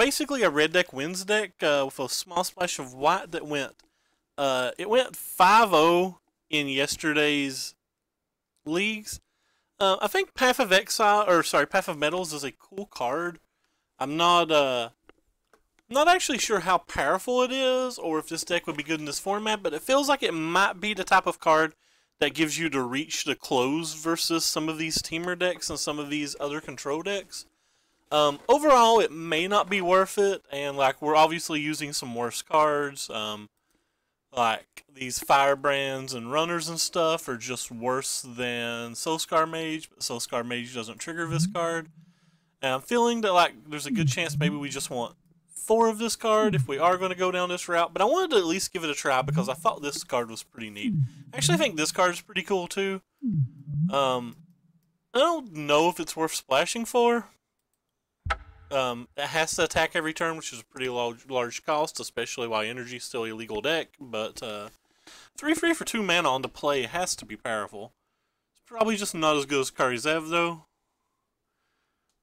basically a red deck wins deck with a small splash of white that went. It went 5-0 in yesterday's leagues. I think Path of Exile, or sorry, Path of Mettles is a cool card. I'm not actually sure how powerful it is, or if this deck would be good in this format, but it feels like it might be the type of card that gives you the reach to close versus some of these teamer decks and some of these other control decks. Overall, it may not be worth it, and like we're obviously using some worse cards. Like these Firebrands and Runners and stuff are just worse than Soulscar Mage, but Soulscar Mage doesn't trigger this card. And I'm feeling that like there's a good chance maybe we just want 4 of this card if we are going to go down this route, but I wanted to at least give it a try because I thought this card was pretty neat. Actually, I think this card is pretty cool too. I don't know if it's worth splashing for. It has to attack every turn, which is a pretty large cost, especially while energy is still a legal deck, but 3-3 for 2 mana on the play has to be powerful. It's probably just not as good as Karizev though.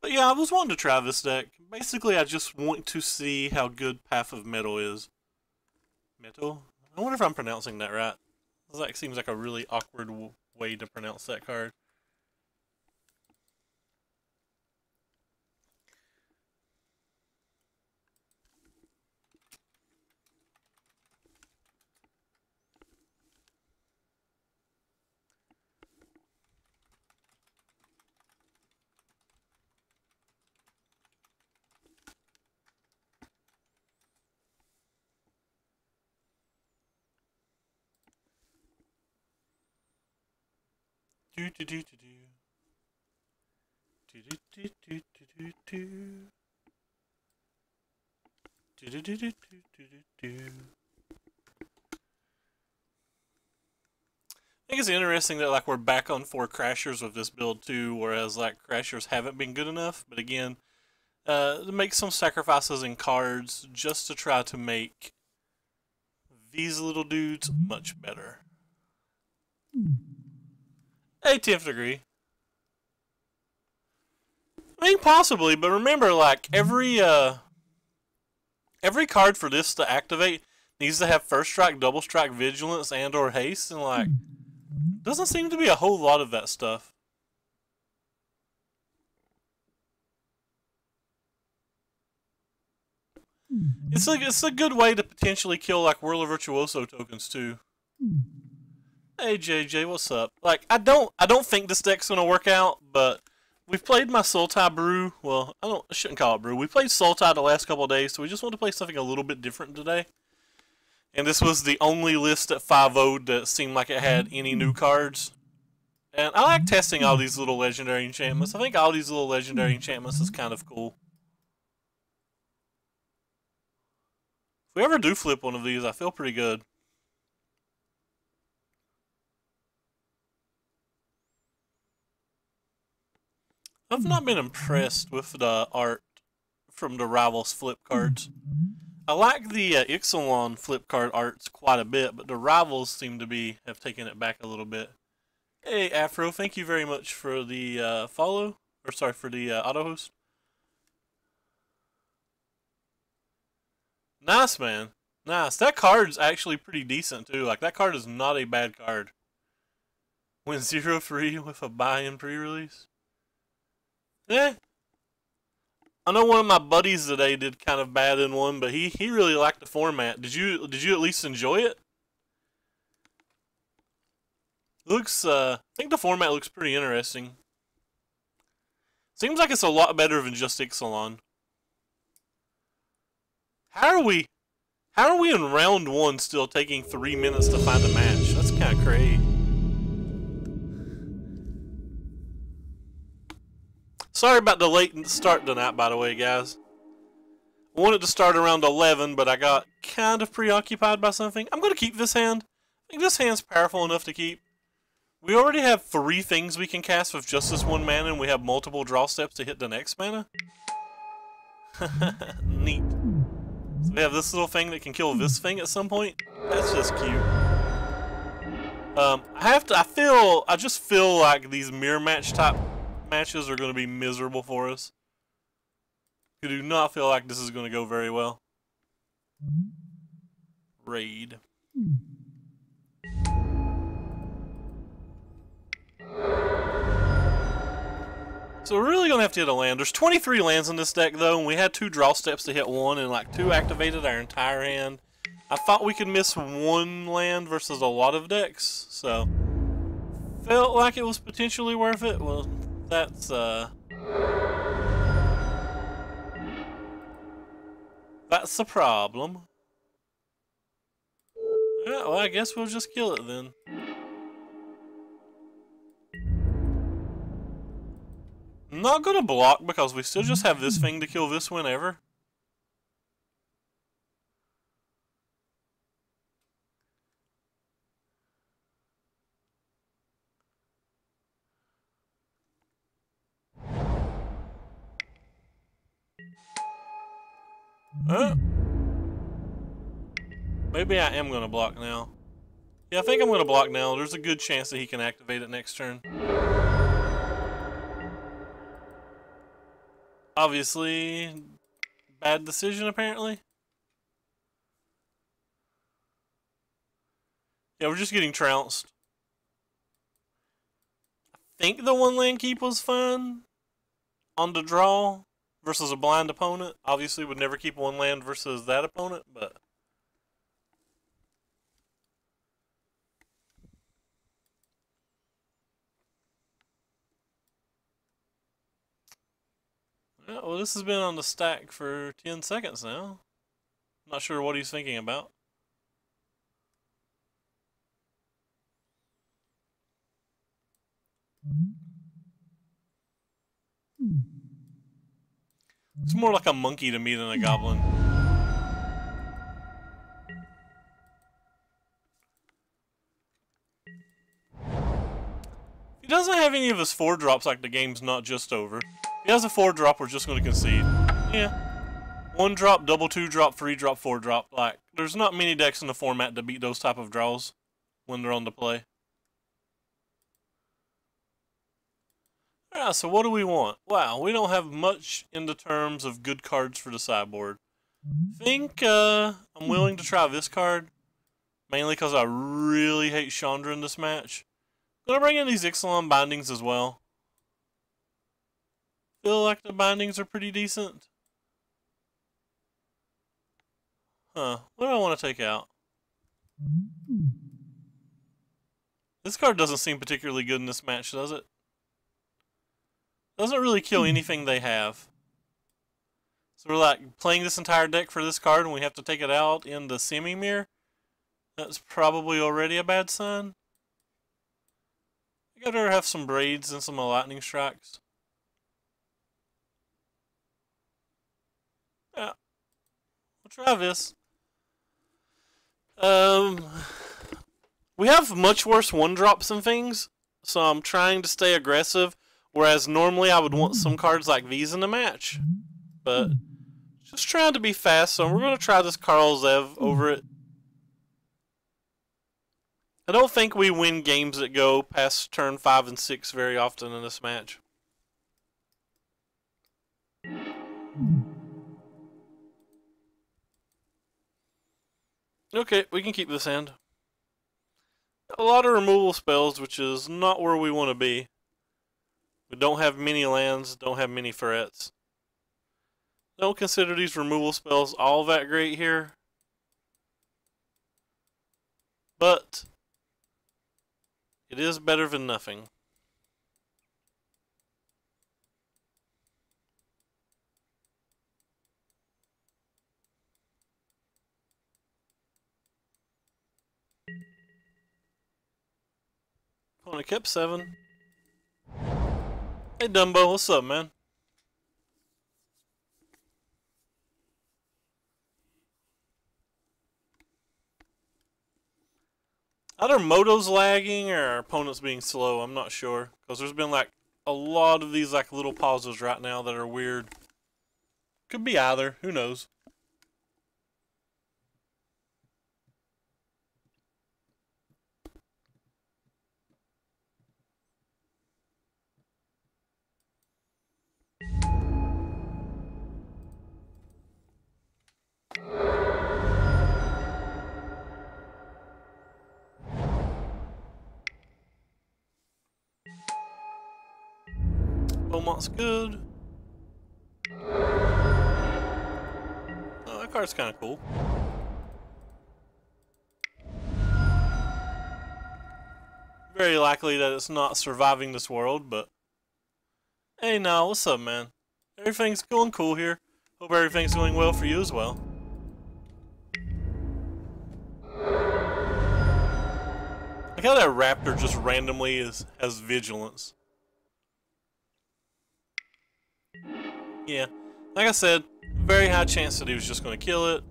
But yeah, I was wanting to try this deck. Basically, I just want to see how good Path of Metal is. Metal? I wonder if I'm pronouncing that right. That seems like a really awkward way to pronounce that card. Do do do do do do do do do do do do do do. I think it's interesting that like we're back on 4 Crashers with this build too, whereas like Crashers haven't been good enough. But again, to make some sacrifices in cards just to try to make these little dudes much better. 18th degree. I mean, possibly, but remember, like, every card for this to activate needs to have First Strike, Double Strike, Vigilance, and or Haste, and, like, doesn't seem to be a whole lot of that stuff. It's a good way to potentially kill, like, Whirler Virtuoso tokens, too. Hey JJ, what's up? Like, I don't think this deck's gonna work out, but we've played my Sultai brew. Well, I shouldn't call it brew. We played Sultai the last couple of days, so we just want to play something a little bit different today. And this was the only list at 5-0 that seemed like it had any new cards. And I like testing all these little legendary enchantments. I think all these little legendary enchantments is kind of cool. If we ever do flip one of these, I feel pretty good. I've not been impressed with the art from the Rivals flip cards. I like the Ixalan flip card arts quite a bit, but the Rivals seem to have taken it back a little bit. Hey Afro, thank you very much for the follow, or sorry, for the auto host. Nice, man. Nice. That card's actually pretty decent too. Like, that card is not a bad card. Win 0-3 with a buy-in pre-release. Yeah. I know one of my buddies today did kind of bad in one, but he really liked the format. Did you at least enjoy it? Looks I think the format looks pretty interesting. Seems like it's a lot better than just Ixalan. How are we in round 1 still taking 3 minutes to find a match? That's kind of crazy. Sorry about the late start tonight, by the way, guys. I wanted to start around 11, but I got kind of preoccupied by something. I'm going to keep this hand. I think this hand's powerful enough to keep. We already have 3 things we can cast with just this 1 mana, and we have multiple draw steps to hit the next mana. Neat. So we have this little thing that can kill this thing at some point. That's just cute. I just feel like these mirror match type matches are going to be miserable for us. I do not feel like this is going to go very well. Raid. So we're really going to have to hit a land. There's 23 lands in this deck, though, and we had 2 draw steps to hit 1, and like 2 activated our entire hand. I thought we could miss 1 land versus a lot of decks, so felt like it was potentially worth it. Well, that's the problem. Yeah, well, I guess we'll just kill it then. I'm not gonna block because we still just have this thing to kill this whenever. Maybe I am gonna block now. Yeah, I think I'm gonna block now. There's a good chance that he can activate it next turn. Obviously, bad decision apparently. Yeah, we're just getting trounced. I think the 1 land keep was fun on the draw versus a blind opponent. Obviously, would never keep 1 land versus that opponent, but yeah, well, this has been on the stack for 10 seconds now. Not sure what he's thinking about. It's more like a monkey to me than a goblin. If he doesn't have any of his 4-drops, like, the game's not just over. If he has a 4-drop, we're just going to concede. Yeah. 1-drop, double 2-drop, 3-drop, 4-drop. Like, there's not many decks in the format to beat those type of draws when they're on the play. Yeah, so what do we want? Wow, we don't have much in the terms of good cards for the sideboard. I think I'm willing to try this card, mainly because I really hate Chandra in this match. Gonna bring in these Ixalan bindings as well. Feel like the bindings are pretty decent. Huh, what do I want to take out? This card doesn't seem particularly good in this match, does it? Doesn't really kill anything they have. So we're like playing this entire deck for this card and we have to take it out in the semi-mirror. That's probably already a bad sign. I gotta have some braids and some lightning strikes. Yeah. We'll try this. We have much worse 1-drops and things, so I'm trying to stay aggressive. Whereas normally I would want some cards like these in the match. But just trying to be fast, so we're going to try this Carl Zev over it. I don't think we win games that go past turn 5 and 6 very often in this match. Okay, we can keep this hand. A lot of removal spells, which is not where we want to be. We don't have many lands, don't have many threats. Don't consider these removal spells all that great here. But it is better than nothing. Opponent kept 7. Hey Dumbo, what's up, man? Either Moto's lagging or our opponent's being slow, I'm not sure. Because there's been like a lot of these like little pauses right now that are weird. Could be either, who knows. Beaumont's good. Oh, that card's kind of cool. Very likely that it's not surviving this world, but... Hey, now, what's up, man? Everything's going cool here. Hope everything's going well for you as well. Like how that raptor just randomly has vigilance. Yeah, like I said, very high chance that he was just going to kill it.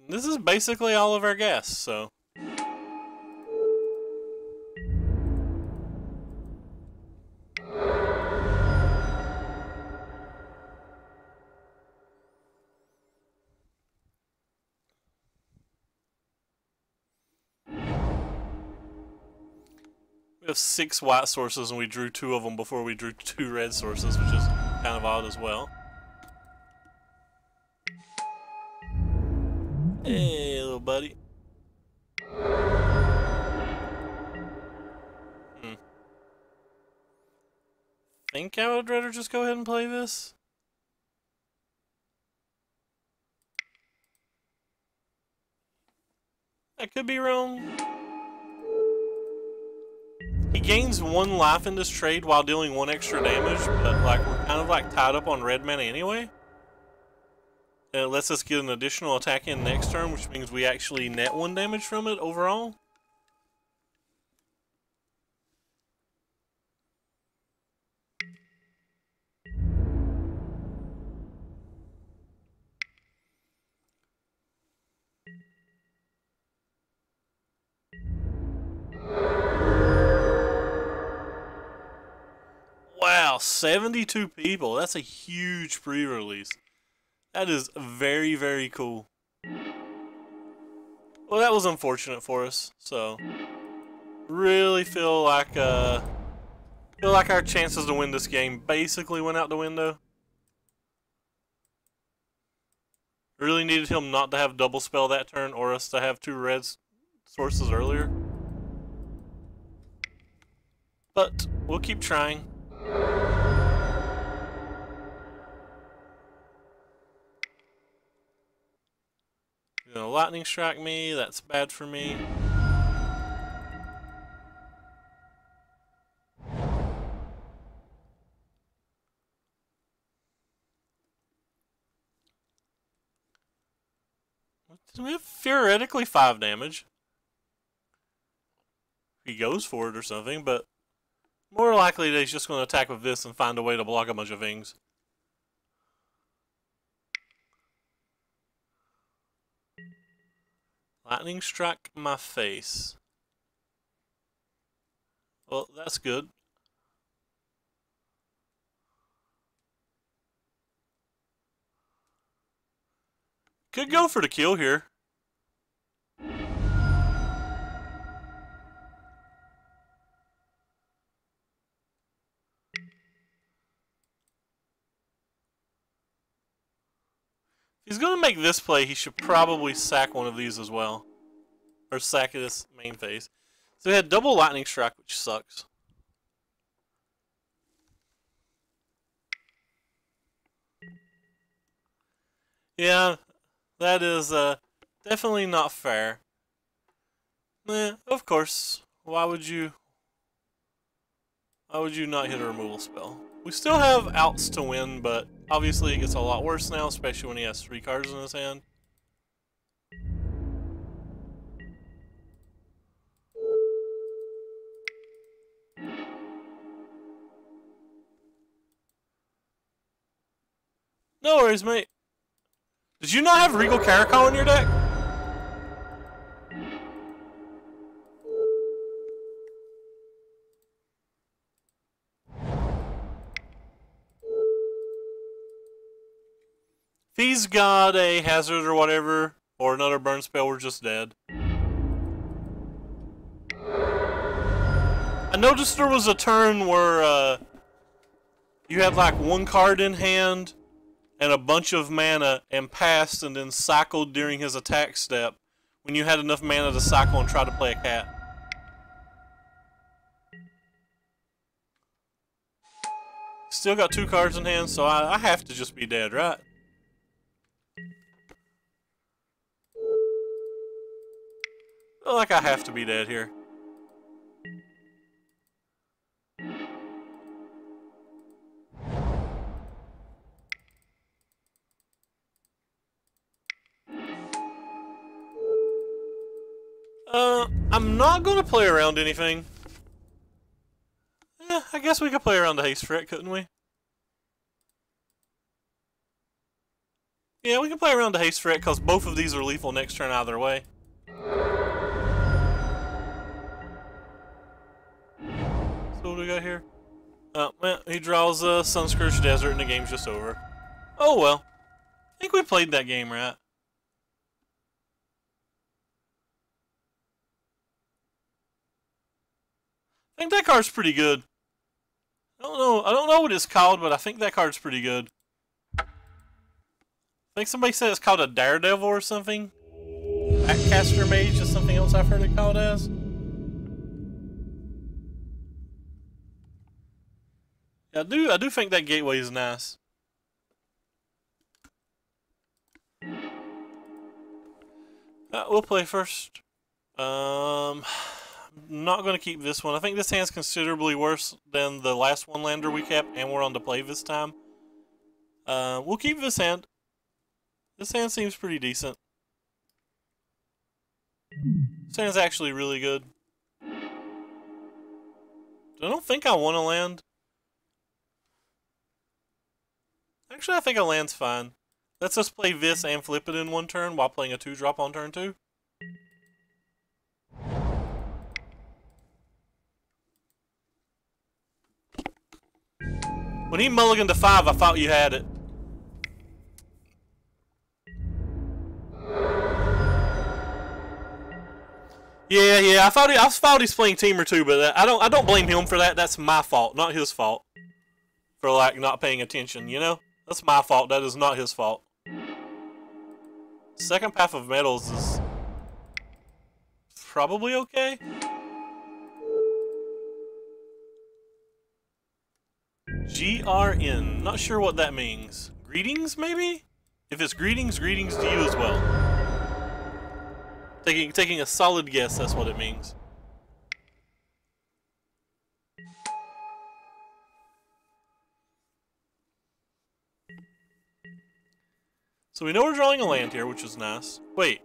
This is basically all of our gas, so... We have 6 white sources and we drew 2 of them before we drew 2 red sources, which is kind of odd as well. Hey, little buddy. Think I would rather just go ahead and play this. I could be wrong. He gains 1 life in this trade while dealing 1 extra damage, but like we're kind of like tied up on red mana anyway. And it lets us get an additional attack in next turn, which means we actually net 1 damage from it overall. Wow, 72 people. That's a huge pre-release. That is very, very cool. Well, that was unfortunate for us. So, really feel like our chances to win this game basically went out the window. Really needed him not to have double spell that turn, or us to have 2 red sources earlier. But we'll keep trying. You're gonna lightning strike me, that's bad for me. We have theoretically 5 damage. He goes for it or something, but more likely that he's just going to attack with this and find a way to block a bunch of things. Lightning struck my face. Well, that's good. Could go for the kill here. If he's going to make this play, he should probably sack one of these as well. Or sack this main phase. So he had double lightning strike, which sucks. Yeah, that is definitely not fair. Of course. Why would you not hit a removal spell? We still have outs to win, but obviously it gets a lot worse now, especially when he has 3 cards in his hand. No worries, mate. Did you not have Regal Caracol in your deck? If he's got a hazard or whatever, or another burn spell, we're just dead. I noticed there was a turn where you had like 1 card in hand, and a bunch of mana and passed and then cycled during his attack step when you had enough mana to cycle and try to play a cat. Still got 2 cards in hand, so I have to just be dead, right? Feel like I have to be dead here. I'm not gonna play around anything. I guess we could play around the haste threat, couldn't we? Yeah, we can play around the haste threat because both of these are lethal next turn either way. So what do we got here? Oh, well, he draws a Sunscorched Desert and the game's just over. Oh well. I think we played that game right. I think that card's pretty good. I don't know what it's called, but I think that card's pretty good. I think somebody said it's called a Daredevil or something. Backcaster Mage is something else I've heard it called as. Yeah, I do think that gateway is nice. We'll play first. I'm not going to keep this one. I think this hand's considerably worse than the last one lander we kept, and we're on to play this time. We'll keep this hand. This hand seems pretty decent. This hand's actually really good. I don't think I want to land. Actually, I think a land's fine. Let's just play this and flip it in one turn while playing a 2-drop on turn 2. When he mulliganed to 5, I thought you had it. Yeah, I thought he's playing Team or 2, but I don't blame him for that. That's my fault, not his fault. For like not paying attention, you know? That's my fault. That is not his fault. Second Path of Mettles is probably okay. GRN. Not sure what that means. Greetings, maybe? If it's greetings, greetings to you as well. Taking a solid guess, that's what it means. So we know we're drawing a land here, which is nice. Wait,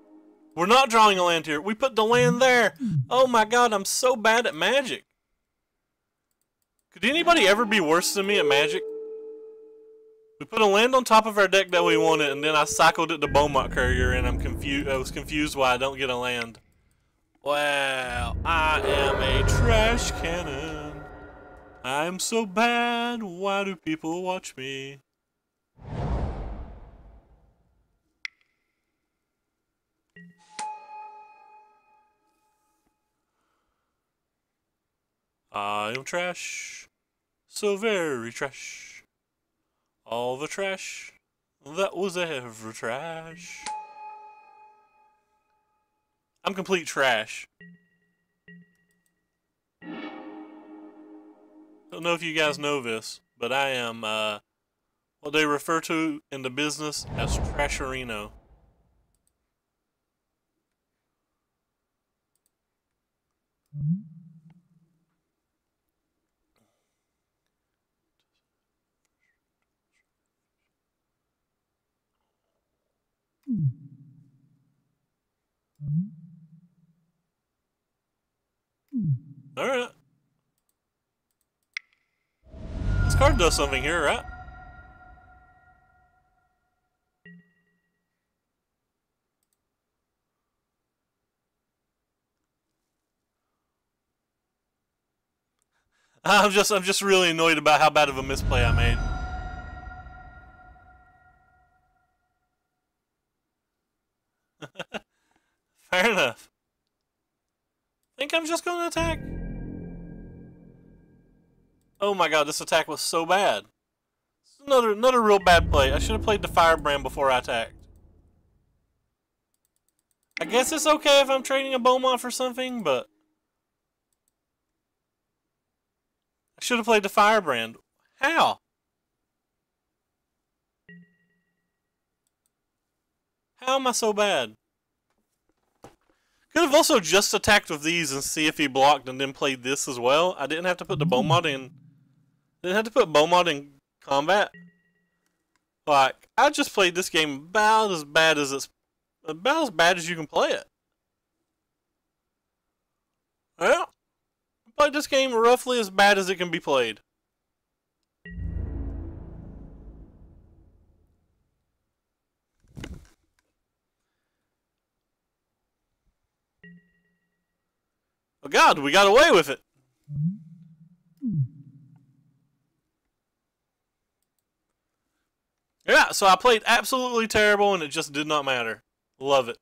we're not drawing a land here. We put the land there. Oh my god, I'm so bad at Magic. Could anybody ever be worse than me at Magic? We put a land on top of our deck that we wanted, and then I cycled it to Beaumont Courier, and I was confused why I don't get a land. Wow, I am a trash cannon. I'm so bad, why do people watch me? I am trash, so very trash. All the trash that was ever trash. I'm complete trash. Don't know if you guys know this, but I am what they refer to in the business as Trasherino. Alright. This card does something here, right? I'm just really annoyed about how bad of a misplay I made. Fair enough. Think I'm just gonna attack. Oh my god, this attack was so bad. Another real bad play. I should have played the Firebrand before I attacked. I guess it's okay if I'm trading a Beaumont for something, but I should have played the Firebrand. How? How am I so bad? Could have also just attacked with these and see if he blocked and then played this as well. I didn't have to put the Beaumont in. Didn't have to put Beaumont in combat. Like, I just played this game about as bad as you can play it. Well, I played this game roughly as bad as it can be played. Oh God, we got away with it. Yeah, so I played absolutely terrible and it just did not matter. Love it.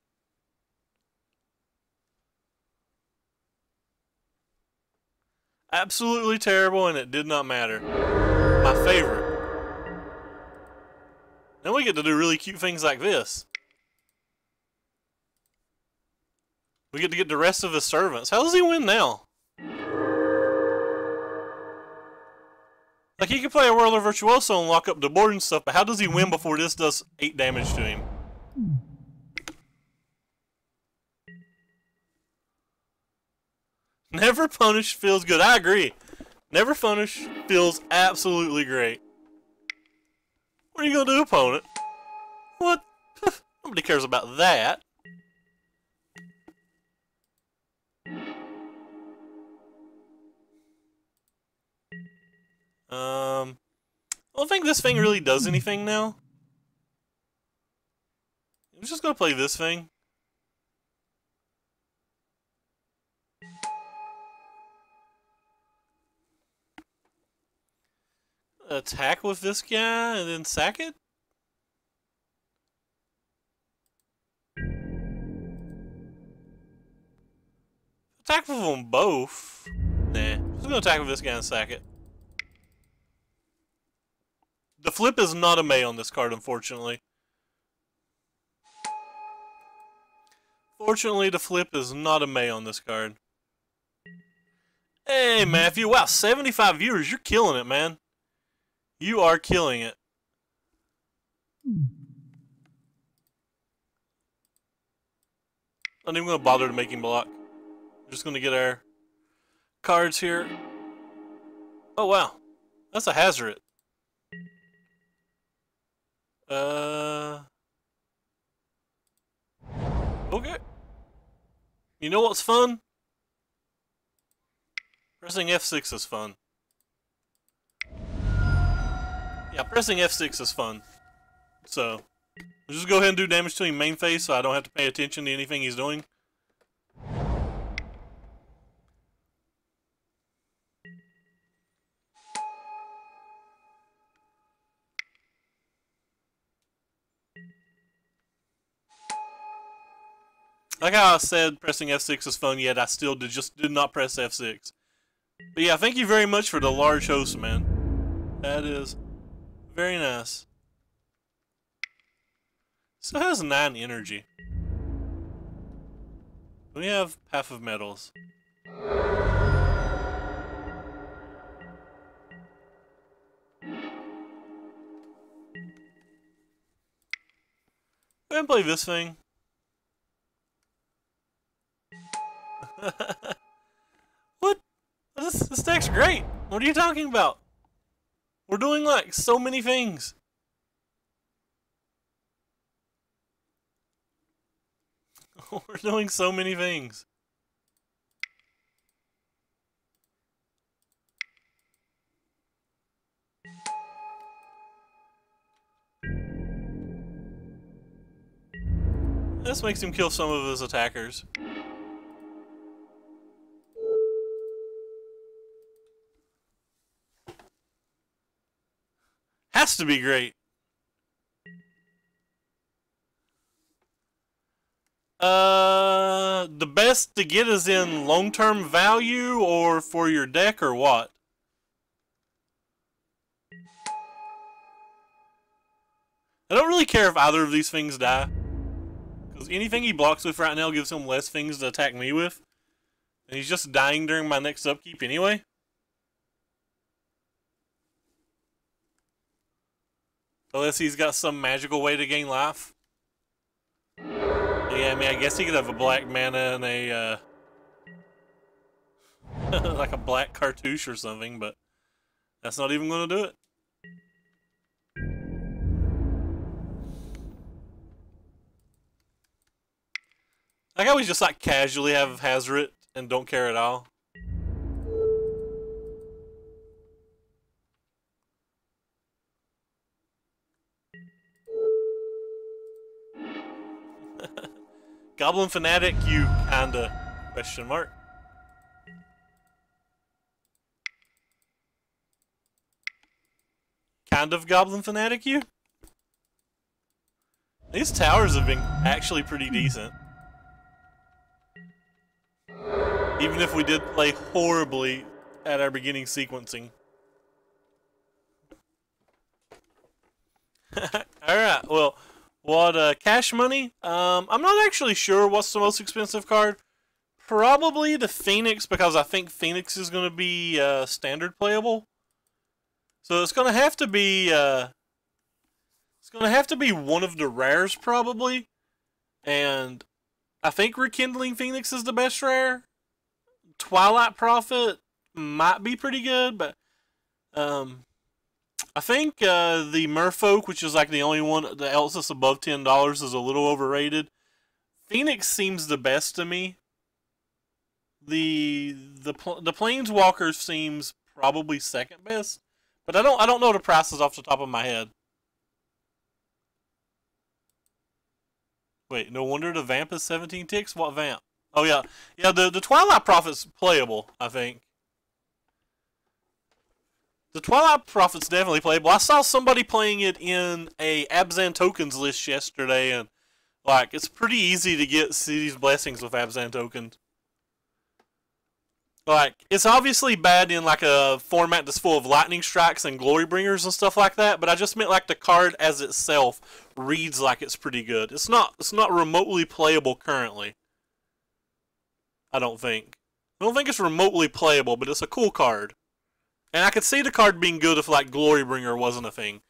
Absolutely terrible and it did not matter. My favorite. Then we get to do really cute things like this. We get to get the rest of his servants. How does he win now? Like, he can play a Whirler Virtuoso and lock up the board and stuff, but how does he win before this does 8 damage to him? Never punish feels good. I agree. Never punish feels absolutely great. What are you gonna do, opponent? What? Nobody cares about that. I don't think this thing really does anything now. I'm just gonna play this thing. Attack with this guy and then sack it? Attack with them both? Nah, I'm just gonna attack with this guy and sack it. The flip is not a May on this card, unfortunately. Fortunately, the flip is not a May on this card. Hey, Matthew. Wow, 75 viewers. You're killing it, man. You are killing it. I'm not even going to bother to make him block. I'm just going to get our cards here. Oh, wow. That's a Hazard. Okay. You know what's fun? Pressing F6 is fun. Yeah, pressing F6 is fun. So, we'll just go ahead and do damage to him main phase so I don't have to pay attention to anything he's doing. Like how I said pressing F6 is fun, yet I still just did not press F6. But yeah, thank you very much for the large host, man. That is very nice. So it has 9 energy. We have half of Mettles. Go ahead and play this thing. What? This deck's great. What are you talking about? We're doing like so many things. We're doing so many things. This makes him kill some of his attackers. Has to be great. The best to get is in long-term value or for your deck or what? I don't really care if either of these things die. Because anything he blocks with right now gives him less things to attack me with. And he's just dying during my next upkeep anyway. Unless he's got some magical way to gain life. Yeah, I mean, I guess he could have a black mana and a, like a black cartouche or something, but that's not even going to do it. Like, I always just, like, casually have Hazoret and don't care at all. Goblin Fanatic, you kinda, question mark. Kind of Goblin Fanatic, you? These towers have been actually pretty decent. Even if we did play horribly at our beginning sequencing. Alright, well, what, cash money? I'm not actually sure what's the most expensive card. Probably the Phoenix, because I think Phoenix is going to be, standard playable. So it's going to have to be, one of the rares, probably. And I think Rekindling Phoenix is the best rare. Twilight Prophet might be pretty good, but I think the Merfolk, which is like the only one that else that's above $10, is a little overrated. Phoenix seems the best to me. The Planeswalker seems probably second best, but I don't know the prices off the top of my head. Wait, no wonder the Vamp is 17 ticks. What Vamp? Oh yeah, the Twilight Prophet's playable, I think. The Twilight Prophet's definitely playable. I saw somebody playing it in a Abzan tokens list yesterday, and like it's pretty easy to get City's Blessings with Abzan tokens. Like, it's obviously bad in like a format that's full of Lightning Strikes and Glory Bringers and stuff like that, but I just meant like the card as itself reads like it's pretty good. It's not remotely playable currently. I don't think it's remotely playable, but it's a cool card. And I could see the card being good if like Glory Bringer wasn't a thing.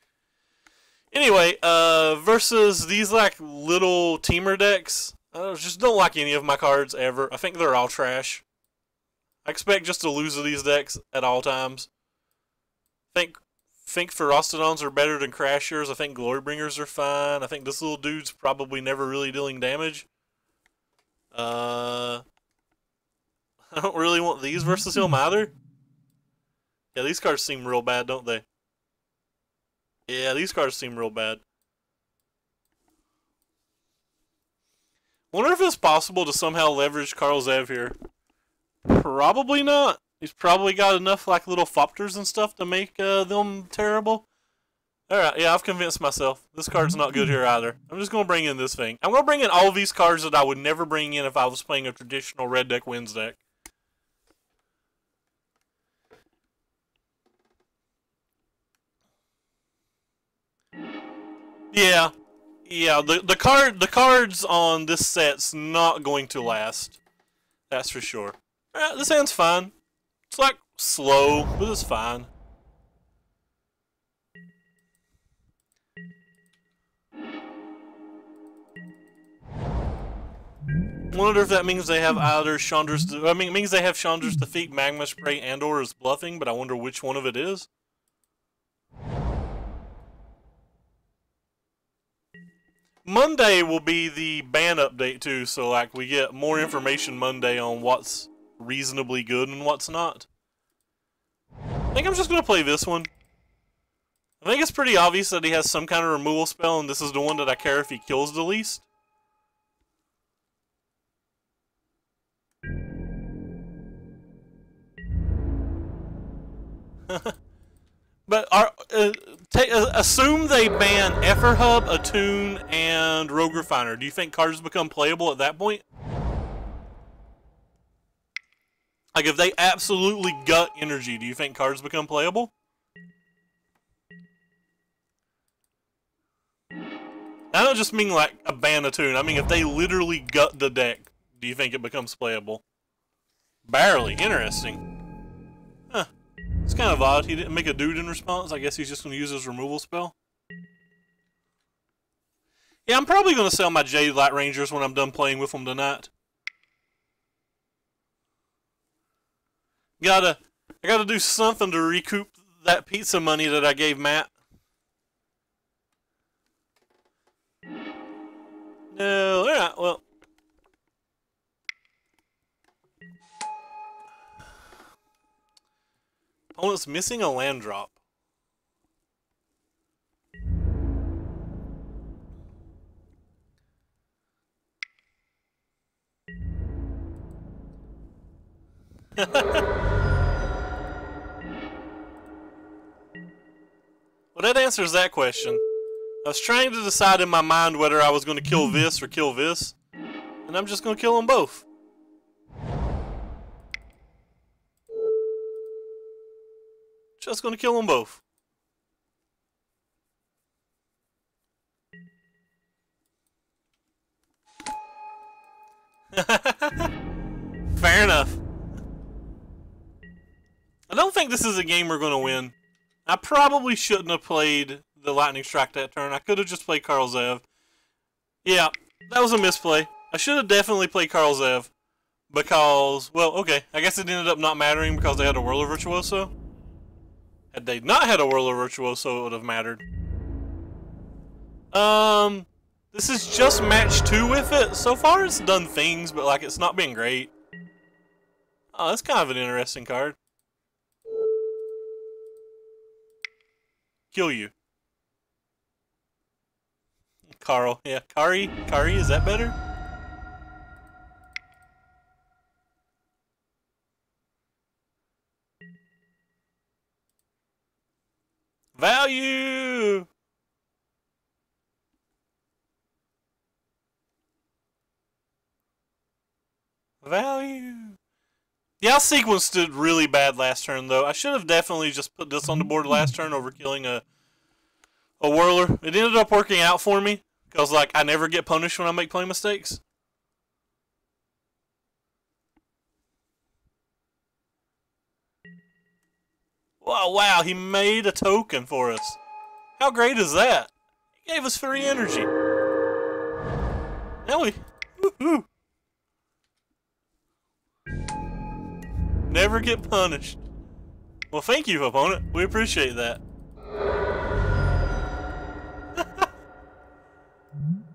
Anyway, versus these like little teamer decks, I just don't like any of my cards ever. I think they're all trash. I expect just to lose to these decks at all times. Think Ferocitons are better than Crashers. I think Glory Bringers are fine. I think this little dude's probably never really dealing damage. I don't really want these versus him either. Yeah, these cards seem real bad, don't they? Yeah, these cards seem real bad. Wonder if it's possible to somehow leverage Karl Zev here. Probably not. He's probably got enough like little Fopters and stuff to make them terrible. Alright, yeah, I've convinced myself. This card's not good here either. I'm just going to bring in this thing. I'm going to bring in all of these cards that I would never bring in if I was playing a traditional red deck wins deck. Yeah. Yeah, the cards on this set's not going to last. That's for sure. Alright, this hand's fine. It's like slow, but it's fine. Wonder if that means they have either Chandra's... I mean, it means they have Chandra's Defeat, Magma Spray, and/or is bluffing, but I wonder which one of it is. Monday will be the ban update too, so like we get more information Monday on what's reasonably good and what's not. I think I'm just gonna play this one. I think it's pretty obvious that he has some kind of removal spell, and this is the one that I care if he kills the least. But assume they ban Efferhub, Attune, and Rogue Refiner. Do you think cards become playable at that point? Like, if they absolutely gut energy, do you think cards become playable? I don't just mean like a ban a tune. I mean if they literally gut the deck, do you think it becomes playable? Barely. Interesting. Huh. It's kind of odd. He didn't make a dude in response. I guess he's just going to use his removal spell. Yeah, I'm probably going to sell my Jade Light Rangers when I'm done playing with them tonight. I gotta do something to recoup that pizza money that I gave Matt. No, alright, well. Opponent's missing a land drop. Well, that answers that question. I was trying to decide in my mind whether I was going to kill this or kill this, and I'm just going to kill them both. Just going to kill them both. Fair enough. I don't think this is a game we're going to win. I probably shouldn't have played the Lightning Strike that turn. I could have just played Karl Zev. Yeah, that was a misplay. I should have definitely played Karl Zev. Because, well, okay, I guess it ended up not mattering because they had a Whirler Virtuoso. Had they not had a Whirler Virtuoso, it would have mattered. This is just match 2 with it. So far it's done things, but like it's not been great. Oh, that's kind of an interesting card. Kill you. Carl. Yeah, Kari, is that better? Value! Value! Yeah, I sequenced it really bad last turn, though. I should have definitely just put this on the board last turn over killing a Whirler. It ended up working out for me, because, like, I never get punished when I make play mistakes. Wow, he made a token for us. How great is that? He gave us free energy. Now we... Woohoo! Never get punished. Well, thank you, opponent. We appreciate that.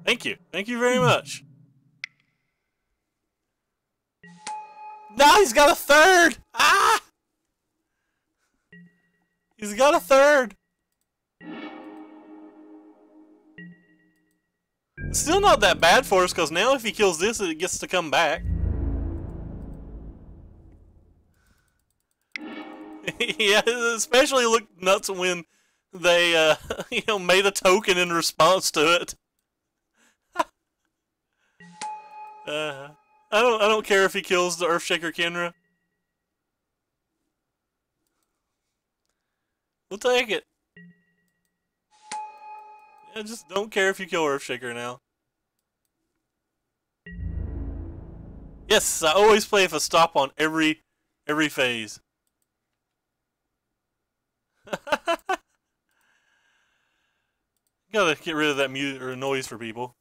Thank you. Thank you very much. Now he's got a third! Ah! He's got a third! It's still not that bad for us, because now if he kills this, it gets to come back. Yeah, it especially looked nuts when they, made a token in response to it. I don't care if he kills the Earthshaker Kenra. We'll take it. I just don't care if you kill Earthshaker now. Yes, I always play with a stop on every phase. Gotta get rid of that mute or noise for people.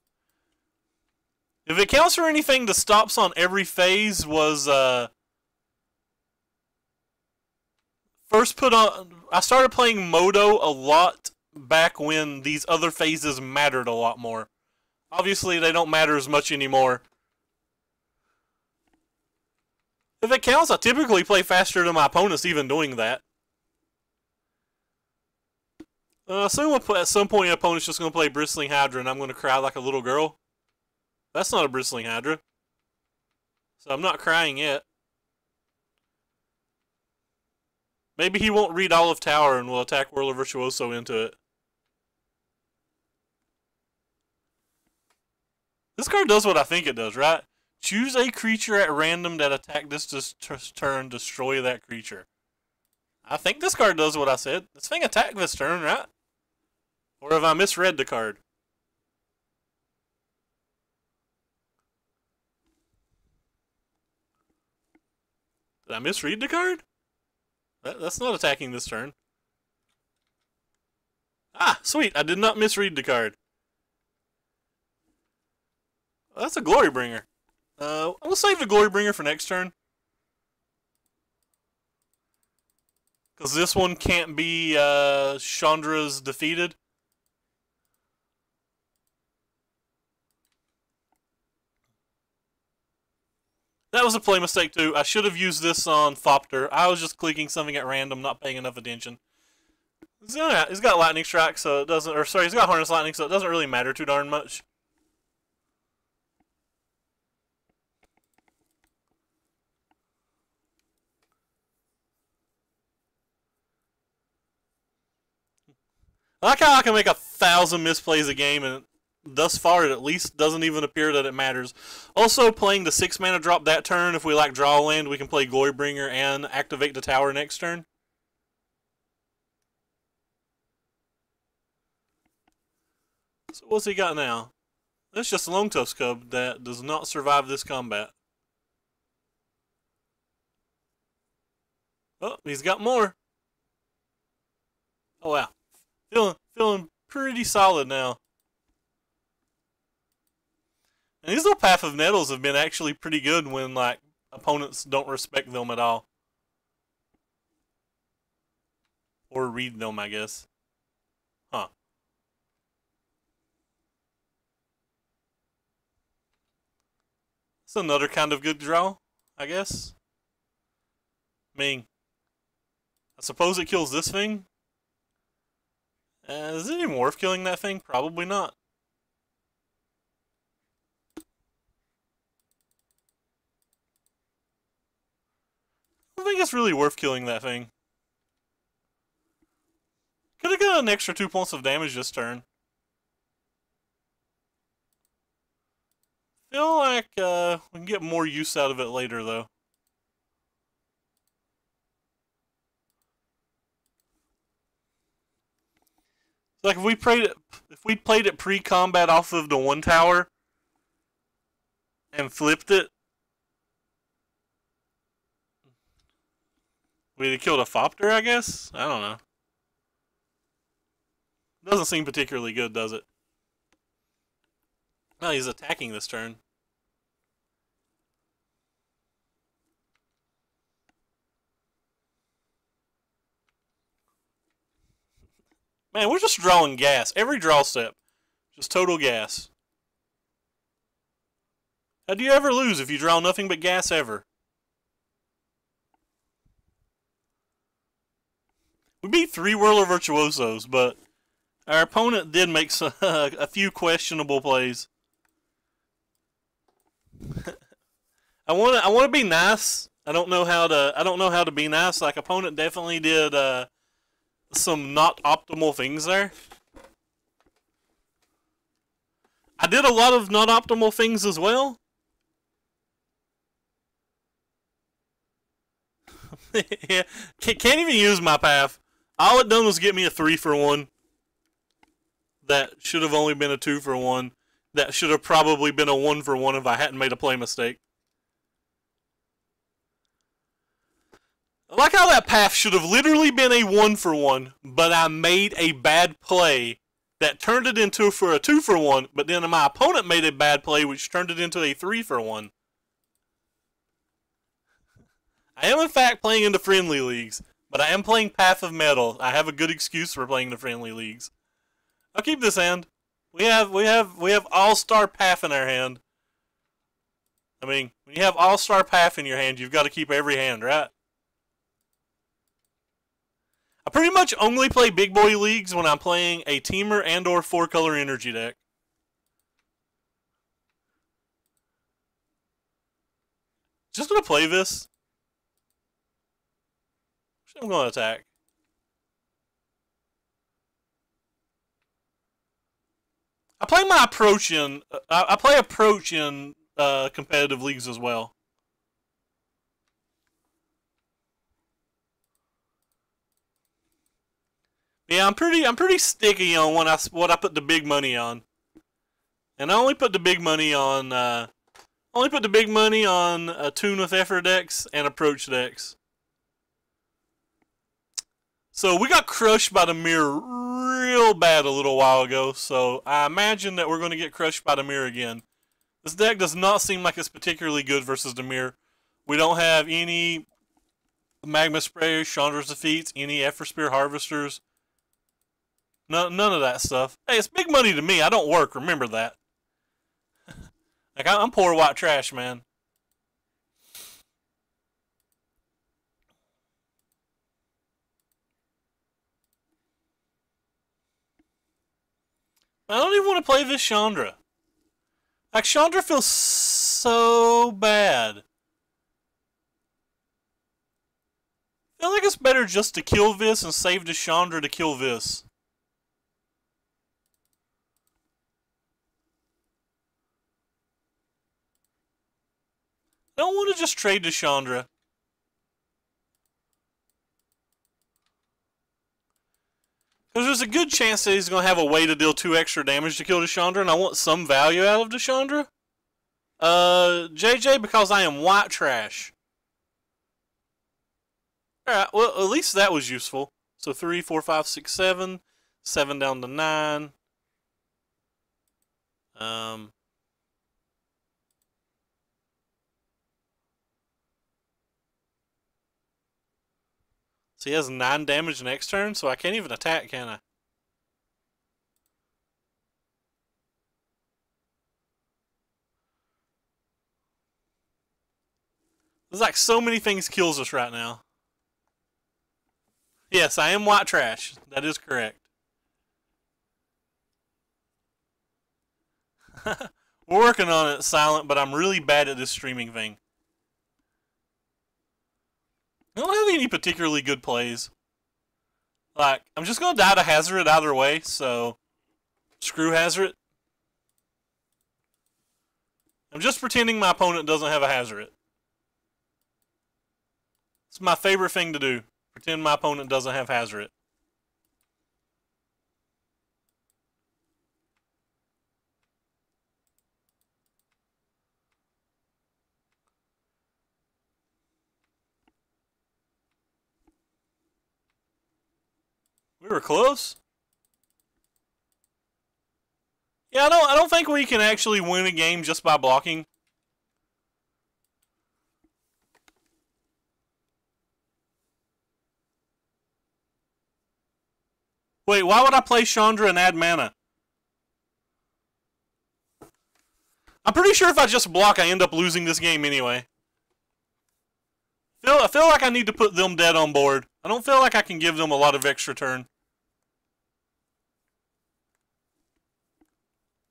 If it counts for anything, the stops on every phase was first put on. I started playing Moto a lot back when these other phases mattered a lot more. Obviously, they don't matter as much anymore. If it counts, I typically play faster than my opponents even doing that. At some point, your opponent's just going to play Bristling Hydra, and I'm going to cry like a little girl. That's not a Bristling Hydra. So I'm not crying yet. Maybe he won't read Olive Tower and will attack Whirler Virtuoso into it. This card does what I think it does, right? Choose a creature at random that attack this turn, destroy that creature. I think this card does what I said. This thing attack this turn, right? Or have I misread the card? Did I misread the card? That's not attacking this turn. Ah, sweet. I did not misread the card. Well, that's a Glorybringer. I'm going to save the Glorybringer for next turn. Because this one can't be Chandra's defeated. That was a play mistake too. I should have used this on Thopter. I was just clicking something at random, not paying enough attention. He's got Lightning Strike, so it doesn't. Or sorry, he's got Harness Lightning, so it doesn't really matter too darn much. I like how I can make 1,000 misplays a game, and thus far it at least doesn't even appear that it matters. Also, playing the 6 mana drop that turn, if we like draw a land, we can play Glorybringer and activate the tower next turn. So what's he got now? That's just a Longtusk Cub that does not survive this combat. Oh, he's got more. Oh wow. Feeling pretty solid now. And these little Path of Mettles have been actually pretty good when like opponents don't respect them at all. Or read them, I guess. Huh. It's another kind of good draw, I guess. I mean, I suppose it kills this thing. Is it even worth killing that thing? Probably not. I don't think it's really worth killing that thing. Could have got an extra 2 points of damage this turn. Feel like we can get more use out of it later, though. Like if we played it pre-combat off of the 1 tower and flipped it, we'd have killed a Thopter, I guess? I don't know. Doesn't seem particularly good, does it? No, he's attacking this turn. Man, we're just drawing gas. Every draw step. Just total gas. How do you ever lose if you draw nothing but gas ever? We beat 3 Whirler Virtuosos, but our opponent did make a few questionable plays. I want to be nice. I don't know how to be nice. Like opponent definitely did some not optimal things there. I did a lot of not optimal things as well. Yeah, can't even use my path. All it done was get me a 3-for-1. That should have only been a 2-for-1. That should have probably been a 1-for-1 if I hadn't made a play mistake. I like how that path should have literally been a 1-for-1, but I made a bad play that turned it into for a 2-for-1, but then my opponent made a bad play which turned it into a 3-for-1. I am in fact playing in the friendly leagues, but I am playing Path of Metal. I have a good excuse for playing the friendly leagues. I'll keep this hand. We have All-Star Path in our hand. I mean, when you have All-Star Path in your hand, you've got to keep every hand, right? I pretty much only play big boy leagues when I'm playing a teamer and or 4-color energy deck. Just gonna play this. I'm gonna attack. I play my approach in. I play approach in competitive leagues as well. Yeah, I'm pretty sticky on what I put the big money on, and I only put the big money on Only put the big money on a Tune with Effort decks and Approach decks. So we got crushed by the mirror real bad a little while ago, so I imagine that we're going to get crushed by the mirror again. This deck does not seem like it's particularly good versus the mirror. We don't have any Magma Sprayers, Chandra's Defeats, any Effort Spear Harvesters. None of that stuff. Hey, it's big money to me. I don't work, remember that. Like, I'm poor white trash, man. I don't even want to play this Chandra. Like, Chandra feels so bad. I feel like it's better just to kill this and save the Chandra to kill this. I don't want to just trade the Chandra. Because there's a good chance that he's going to have a way to deal 2 extra damage to kill the Chandra, and I want some value out of the Chandra. JJ, because I am white trash. Alright, well, at least that was useful. So 3, 4, 5, 6, 7. 7 down to 9. So he has 9 damage next turn, so I can't even attack, can I? There's like so many things kills us right now. Yes, I am white trash. That is correct. We're working on it, Silent, but I'm really bad at this streaming thing. I don't have any particularly good plays. Like, I'm just going to die to Hazard either way, so screw Hazard. I'm just pretending my opponent doesn't have a Hazard. It's my favorite thing to do. Pretend my opponent doesn't have Hazard. We were close. Yeah, I don't think we can actually win a game just by blocking. Wait, why would I play Chandra and add mana? I'm pretty sure if I just block, I end up losing this game anyway. I feel like I need to put them dead on board. I don't feel like I can give them a lot of extra turn.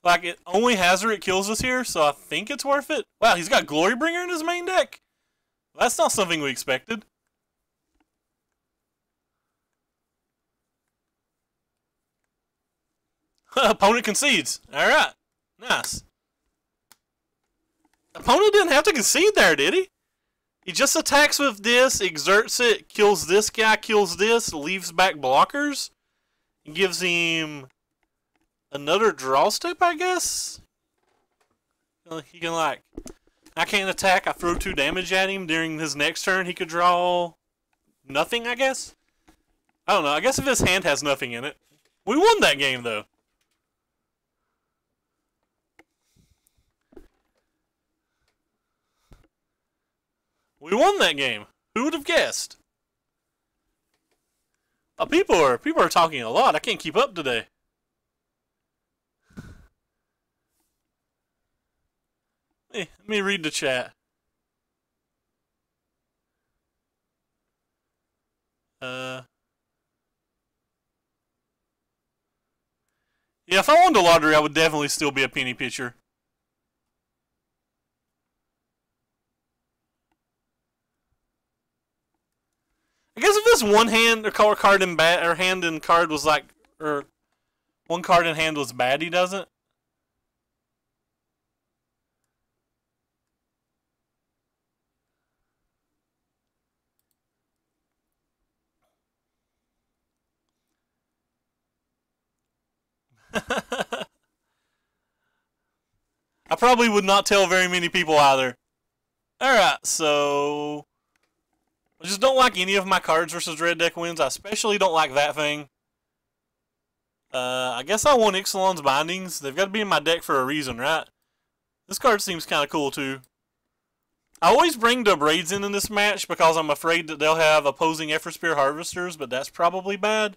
Like, it only Hazard kills us here, so I think it's worth it. Wow, he's got Glorybringer in his main deck. That's not something we expected. Opponent concedes. Alright. Nice. Opponent didn't have to concede there, did he? He just attacks with this, exerts it, kills this guy, kills this, leaves back blockers, and gives him another draw step, I guess? He can, like, I can't attack, I throw 2 damage at him. During his next turn, he could draw nothing, I guess? I don't know, I guess if his hand has nothing in it. We won that game, though. We won that game. Who would have guessed? People are talking a lot. I can't keep up today. Hey, let me read the chat. Yeah, if I won the lottery, I would definitely still be a penny pitcher. I guess if this one hand or card in bad or hand in card was like, or one card in hand was bad, he doesn't. I probably would not tell very many people either. Alright, so I just don't like any of my cards versus red deck wins. I especially don't like that thing. I guess I want Ixalan's Bindings. They've got to be in my deck for a reason, right? This card seems kind of cool, too. I always bring the Braids in this match because I'm afraid that they'll have opposing Spear Harvesters, but that's probably bad.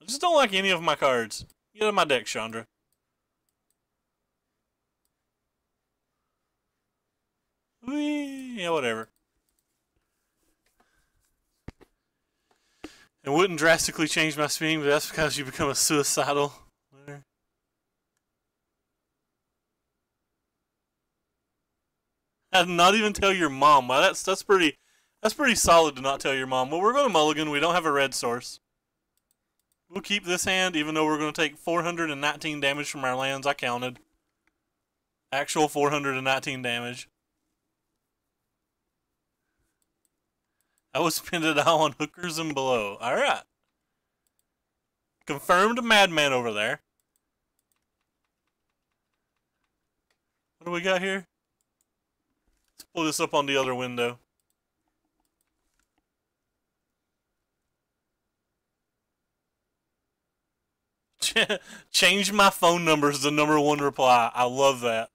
I just don't like any of my cards. Get out of my deck, Chandra. Yeah, whatever. It wouldn't drastically change my speed, but that's because you become a suicidal winner. I'd not even tell your mom. Well, that's pretty solid to not tell your mom. Well, we're going to mulligan. We don't have a red source. We'll keep this hand, even though we're going to take 419 damage from our lands. I counted. Actual 419 damage. I would spend it all on hookers and below. Alright. Confirmed madman over there. What do we got here? Let's pull this up on the other window. Change my phone number is the #1 reply. I love that.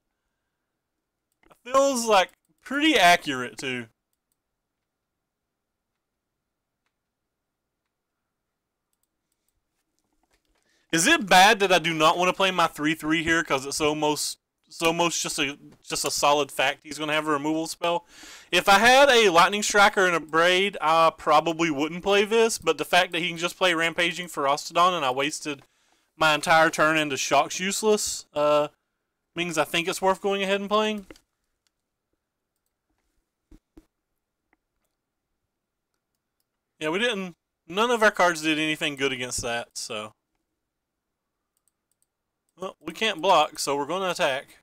It feels like pretty accurate too. Is it bad that I do not want to play my 3/3 here because it's almost just a solid fact he's going to have a removal spell? If I had a Lightning Striker and a Braid, I probably wouldn't play this, but the fact that he can just play Rampaging Ferocitodon and I wasted my entire turn into Shock's useless means I think it's worth going ahead and playing. Yeah, we didn't... None of our cards did anything good against that, so... Well, we can't block, so we're going to attack.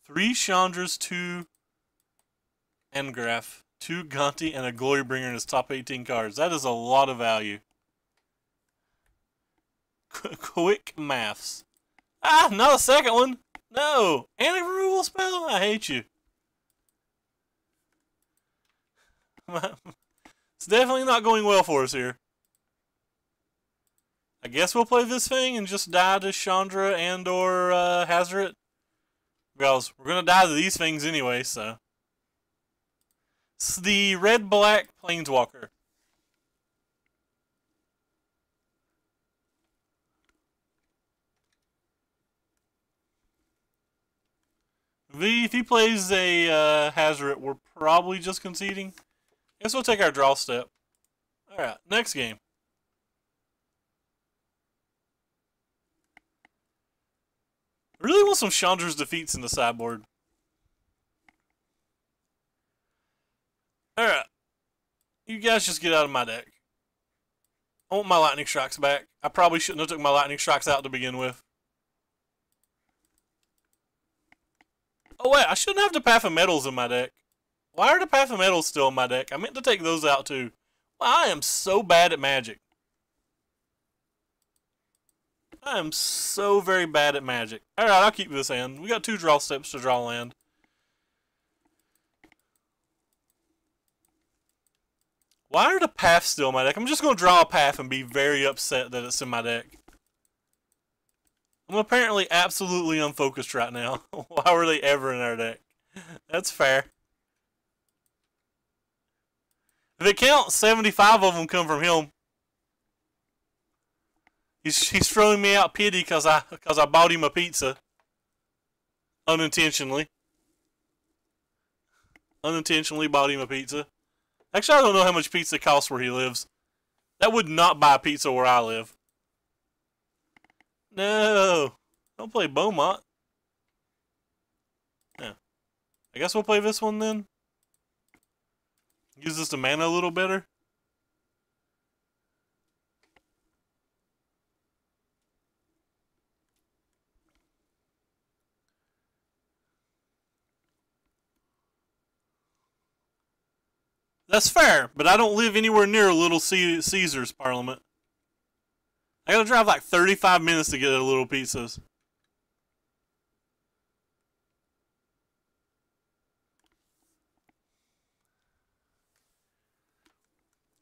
3 Chandras, 2 Engraph, 2 Gonti, and a Glorybringer in his top 18 cards. That is a lot of value. Quick maths. Ah, not a second one. No. And a removal spell? I hate you. It's definitely not going well for us here. I guess we'll play this thing and just die to Chandra and or Hazoret. Because we're going to die to these things anyway, so. It's the red-black Planeswalker. If he plays a Hazoret, we're probably just conceding. Guess we'll take our draw step. Alright, next game. I really want some Chandra's defeats in the sideboard. Alright. You guys just get out of my deck. I want my Lightning Strikes back. I probably shouldn't have took my Lightning Strikes out to begin with. Oh wait, I shouldn't have the Path of Mettles in my deck. Why are the Path of Mettles still in my deck? I meant to take those out too. Well, I am so bad at Magic. I am so very bad at Magic. Alright, I'll keep this hand. We got 2 draw steps to draw land. Why are the paths still in my deck? I'm just going to draw a path and be very upset that it's in my deck. I'm apparently absolutely unfocused right now. Why were they ever in our deck? That's fair. If it counts, 75 of them come from him. He's throwing me out pity because I bought him a pizza. Unintentionally. Unintentionally bought him a pizza. Actually, I don't know how much pizza costs where he lives. That would not buy pizza where I live. No. Don't play Beaumont. Yeah. I guess we'll play this one then. Use this to mana a little better. That's fair, but I don't live anywhere near a Little Caesars Parliament. I gotta drive like 35 minutes to get a Little Pizzas.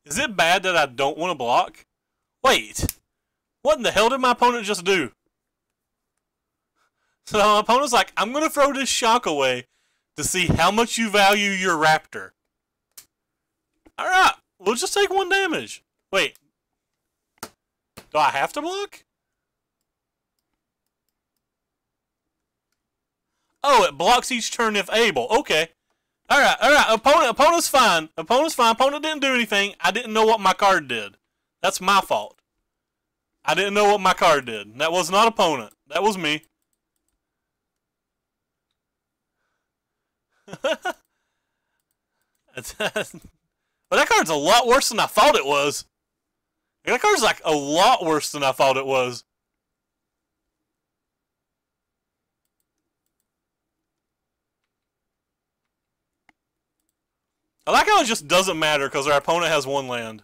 Is it bad that I don't want to block? Wait. What in the hell did my opponent just do? So my opponent's like, I'm going to throw this shock away to see how much you value your raptor. Alright, we'll just take 1 damage. Wait. Do I have to block? Oh, it blocks each turn if able. Okay. Alright. Opponent's fine. Opponent's fine. Opponent didn't do anything. I didn't know what my card did. That's my fault. I didn't know what my card did. That was not opponent. That was me. Well, that card's a lot worse than I thought it was. That card's like a lot worse than I thought it was. I like how it just doesn't matter because our opponent has 1 land.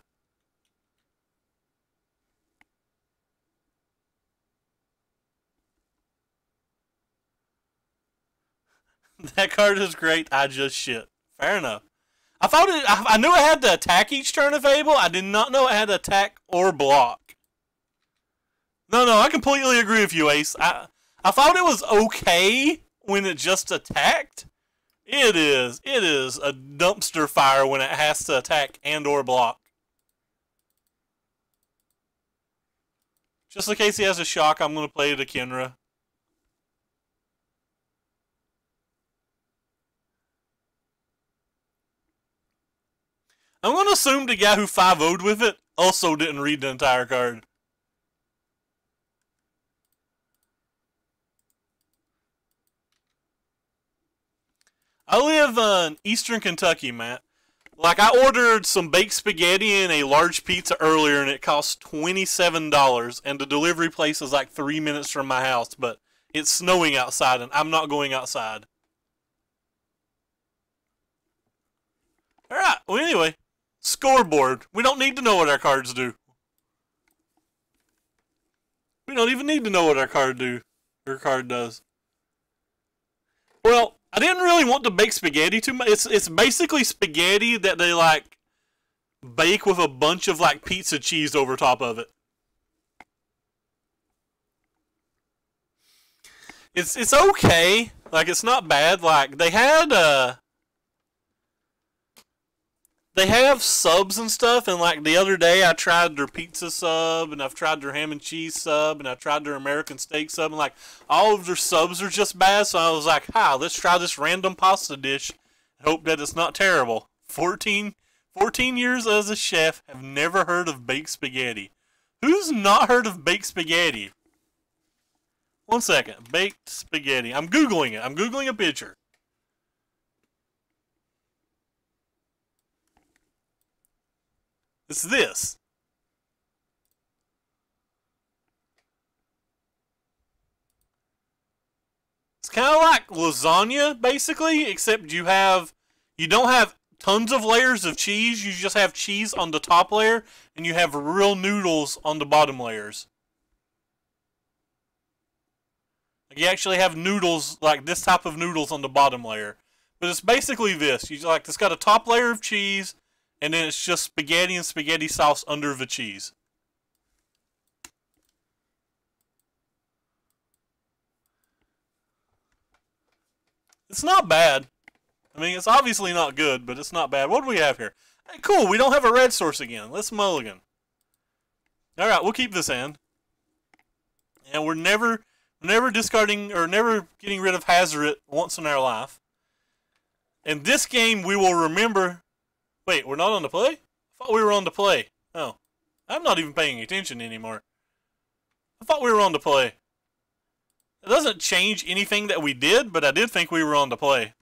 That card is great. I just shit. Fair enough. I knew I had to attack each turn if able. I did not know I had to attack or block. No, I completely agree with you, Ace. I thought it was okay when it just attacked. It is a dumpster fire when it has to attack and or block. Just in case he has a shock, I'm going to play the Kenra. I'm going to assume the guy who 5-0'd with it also didn't read the entire card. I live in Eastern Kentucky, Matt. Like, I ordered some baked spaghetti and a large pizza earlier, and it cost $27, and the delivery place is like 3 minutes from my house, but it's snowing outside, and I'm not going outside. Alright, well anyway. Scoreboard. We don't need to know what our cards do. We don't even need to know what our card does. Well, I didn't really want to bake spaghetti too much. It's basically spaghetti that they like bake with a bunch of like pizza cheese over top of it. It's okay. Like, it's not bad. Like, they have subs and stuff, and like the other day I tried their pizza sub, and I've tried their ham and cheese sub, and I tried their American steak sub, and like all of their subs are just bad, so I was like, let's try this random pasta dish and hope that it's not terrible. 14 years as a chef, have never heard of baked spaghetti. Who's not heard of baked spaghetti? 1 second. Baked spaghetti. I'm Googling it. I'm Googling a picture. It's this. It's kind of like lasagna, basically, except you don't have tons of layers of cheese. You just have cheese on the top layer, and you have real noodles on the bottom layers. Like, you actually have noodles, like this type of noodles on the bottom layer. But it's basically this. It's got a top layer of cheese, and then it's just spaghetti and spaghetti sauce under the cheese. It's not bad. I mean, it's obviously not good, but it's not bad. What do we have here? Hey, cool, we don't have a red source again. Let's mulligan. Alright, we'll keep this hand. And we're never discarding, or never getting rid of Hazoret once in our life. In this game, we will remember... Wait, we're not on the play? I thought we were on the play. Oh. I'm not even paying attention anymore. I thought we were on the play. It doesn't change anything that we did, but I did think we were on the play.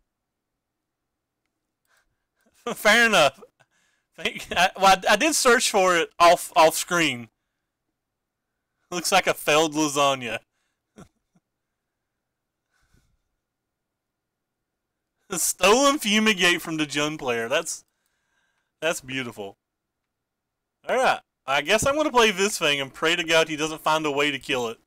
Fair enough. I did search for it off screen. Looks like a failed lasagna. Stolen fumigate from the Jun player. That's That's beautiful. Alright. I guess I'm going to play this thing and pray to God he doesn't find a way to kill it.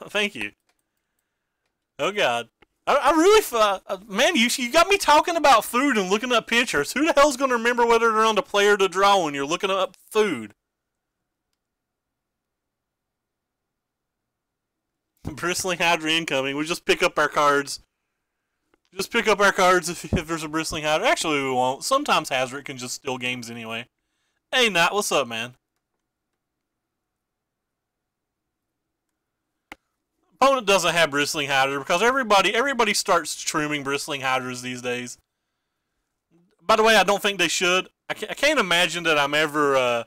Thank you. Oh God. I really, man, you got me talking about food and looking up pictures. Who the hell's going to remember whether they're on the play or the draw when you're looking up food? Bristling Hydra incoming. We just pick up our cards. Just pick up our cards if there's a Bristling Hydra. Actually, we won't. Sometimes Hazard can just steal games anyway. Hey, Nat, what's up, man? Opponent doesn't have Bristling Hydra because everybody starts trimming Bristling Hydras these days. By the way, I don't think they should. I can't imagine that I'm ever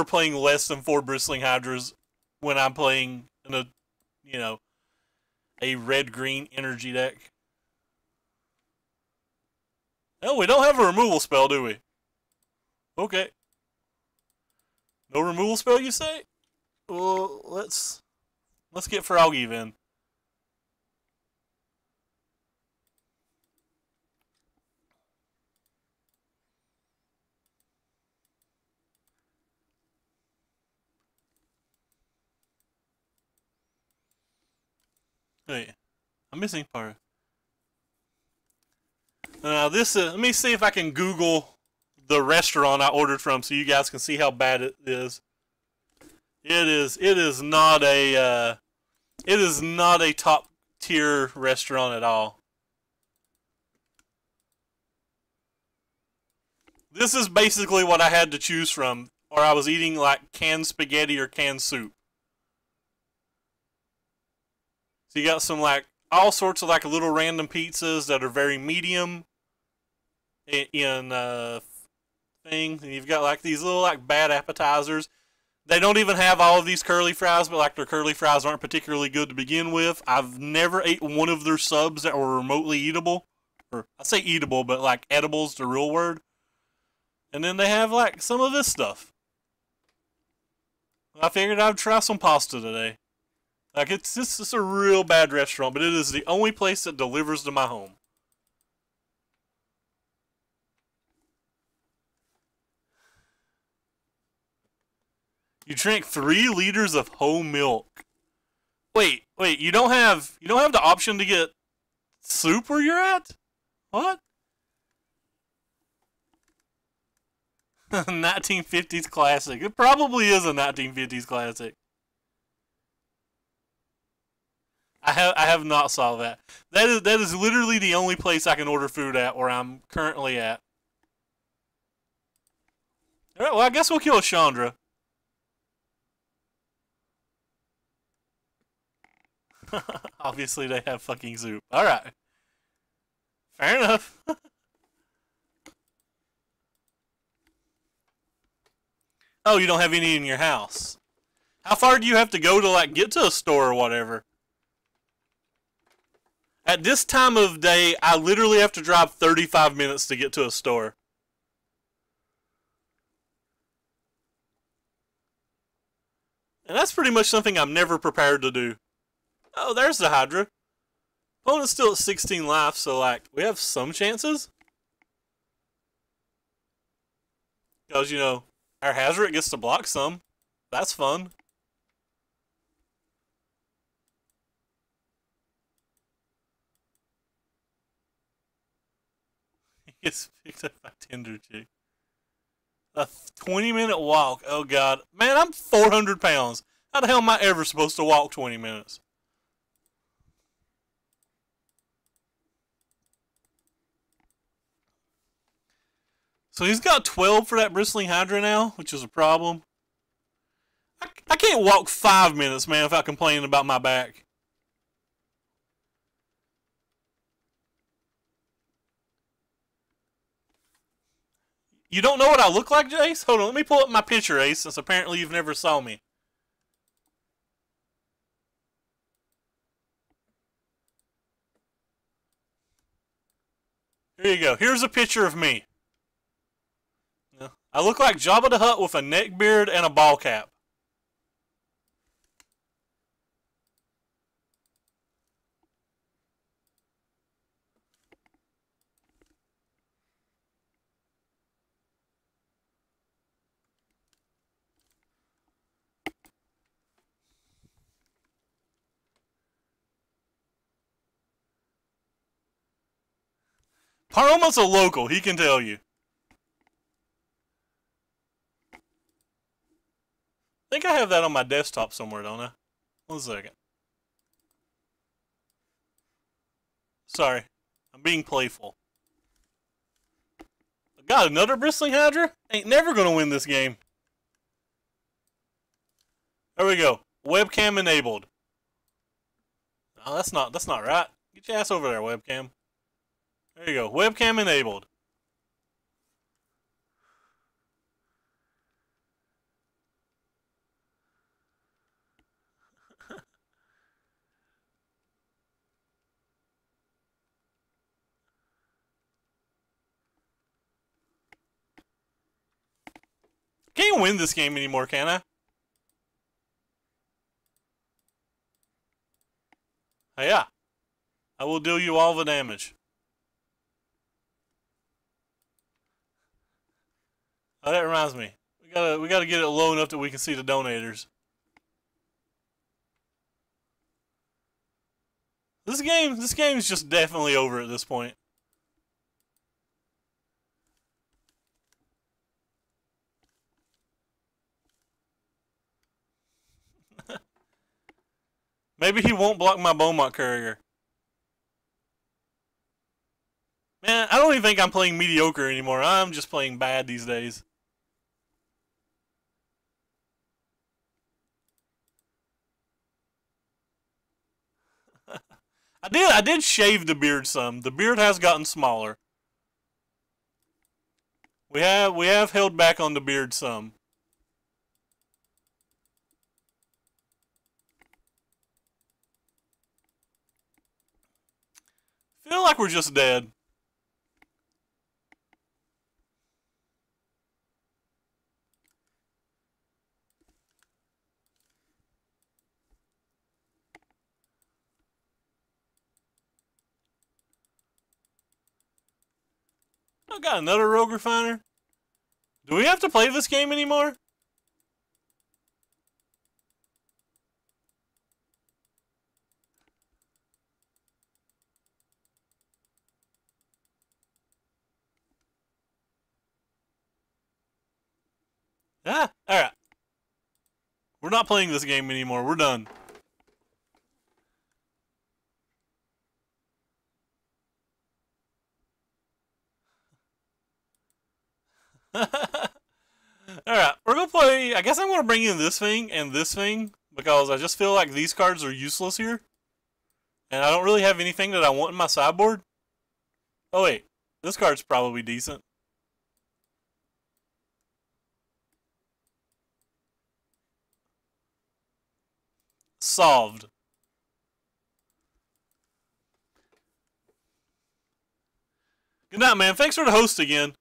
playing less than 4 Bristling Hydras when I'm playing in a, you know, a red-green energy deck. Oh, we don't have a removal spell, do we? Okay. No removal spell, you say? Well, let's get Froggy then. Wait, I'm missing part. Now let me see if I can Google the restaurant I ordered from so you guys can see how bad it is. It is not a top tier restaurant at all. This is basically what I had to choose from, or I was eating like canned spaghetti or canned soup. So you got some like all sorts of like little random pizzas that are very medium in thing. And you've got like these little like bad appetizers. They don't even have all of these curly fries, but like their curly fries aren't particularly good to begin with. I've never ate one of their subs that were remotely eatable. Or I say eatable, but like edible's the real word. And then they have like some of this stuff. I figured I'd try some pasta today. Like it's a real bad restaurant, but it is the only place that delivers to my home. You drink 3 liters of whole milk. Wait, you don't have the option to get soup where you're at? What? 1950s classic. It probably is a 1950s classic. I have not saw that. That is literally the only place I can order food at where I'm currently at. Alright, well I guess we'll kill Chandra. Obviously they have fucking soup. Alright. Fair enough. Oh, you don't have any in your house. How far do you have to go to like get to a store or whatever? At this time of day, I literally have to drive 35 minutes to get to a store. And that's pretty much something I'm never prepared to do. Oh, there's the Hydra. Opponent's still at 16 life, so like, we have some chances. Because, you know, our Hazard gets to block some. That's fun. He gets picked up by Tinder Chick. A 20-minute walk. Oh, God. Man, I'm 400 pounds. How the hell am I ever supposed to walk 20 minutes? So he's got 12 for that Bristling Hydra now, which is a problem. I can't walk 5 minutes, man, without complaining about my back. You don't know what I look like, Jace? Hold on, let me pull up my picture, Ace, since apparently you've never saw me. Here you go. Here's a picture of me. I look like Jabba the Hutt with a neck beard and a ball cap. Paroma's a local. He can tell you. I think I have that on my desktop somewhere, don't I? 1 second. Sorry. I'm being playful. Got another Bristling Hydra? Ain't never gonna win this game. There we go. Webcam enabled. Oh, that's not right. Get your ass over there, webcam. There you go. Webcam enabled. Can't win this game anymore, can I? Yeah. I will deal you all the damage. Oh, that reminds me. We gotta get it low enough that we can see the donators. This game's just definitely over at this point. Maybe he won't block my Beaumont courier. Man, I don't even think I'm playing mediocre anymore. I'm just playing bad these days. I did shave the beard some. The beard has gotten smaller. We have held back on the beard some. Feel like we're just dead. I got another rogue refiner. Do we have to play this game anymore? Ah, alright. We're not playing this game anymore. We're done. Alright, we're gonna play. I guess I'm gonna bring in this thing and this thing because I just feel like these cards are useless here. And I don't really have anything that I want in my sideboard. Oh, wait. This card's probably decent. Solved. Good night, man. Thanks for the host again.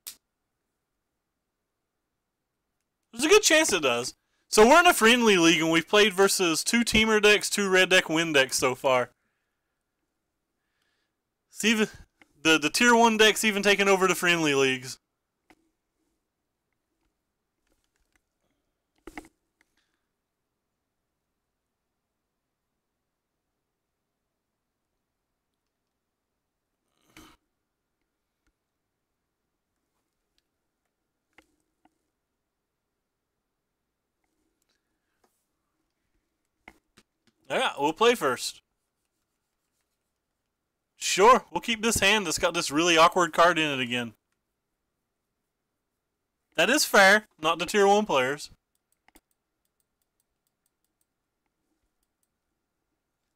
There's a good chance it does. So we're in a friendly league, and we've played versus 2 teamer decks, 2 red deck win decks so far. See, the tier 1 deck's even taking over the friendly leagues. Alright, we'll play first. Sure, we'll keep this hand that's got this really awkward card in it again. That is fair, not the tier 1 players.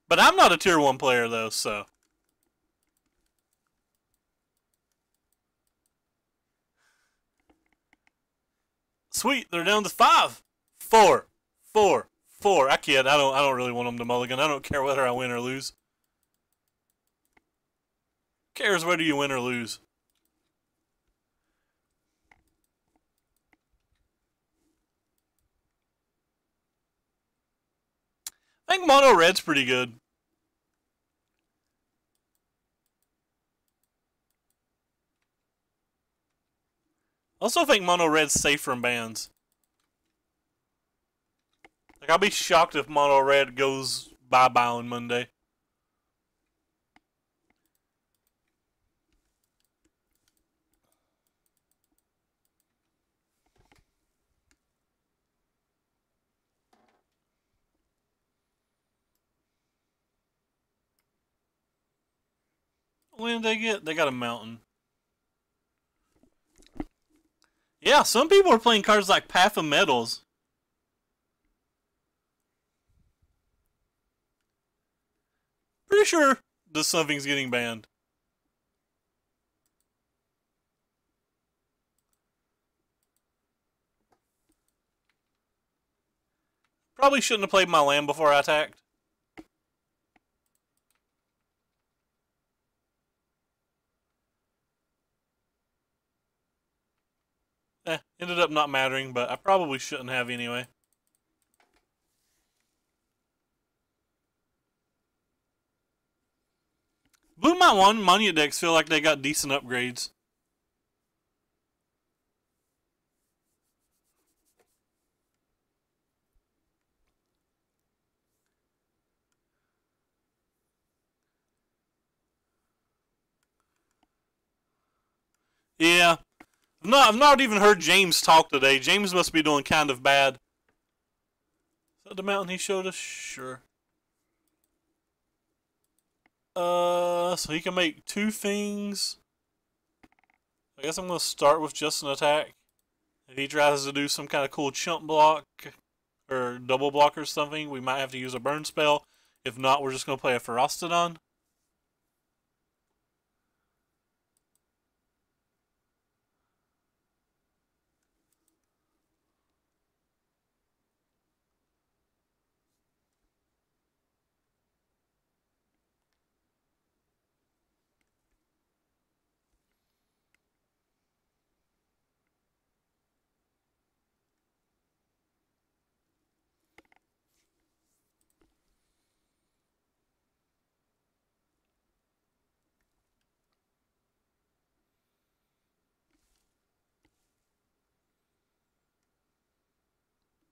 But I'm not a tier 1 player though, so. Sweet, they're down to 5. 4. 4. 4. I kid. I don't really want them to mulligan. I don't care whether I win or lose. Who cares whether you win or lose? I think mono red's pretty good. Also think mono red's safe from bans. Like, I'll be shocked if mono red goes bye-bye on Monday. What land did they get? They got a mountain. Yeah, some people are playing cards like Path of Mettles. Pretty sure that something's getting banned. Probably shouldn't have played my land before I attacked. Ended up not mattering, but I probably shouldn't have anyway. Blue Monument decks feel like they got decent upgrades. Yeah. I've not even heard James talk today. James must be doing kind of bad. Is that the mountain he showed us? Sure. So he can make two things. I guess I'm going to start with just an attack. If he tries to do some kind of cool chump block or double block or something, we might have to use a burn spell. If not, we're just going to play a Ferostodon.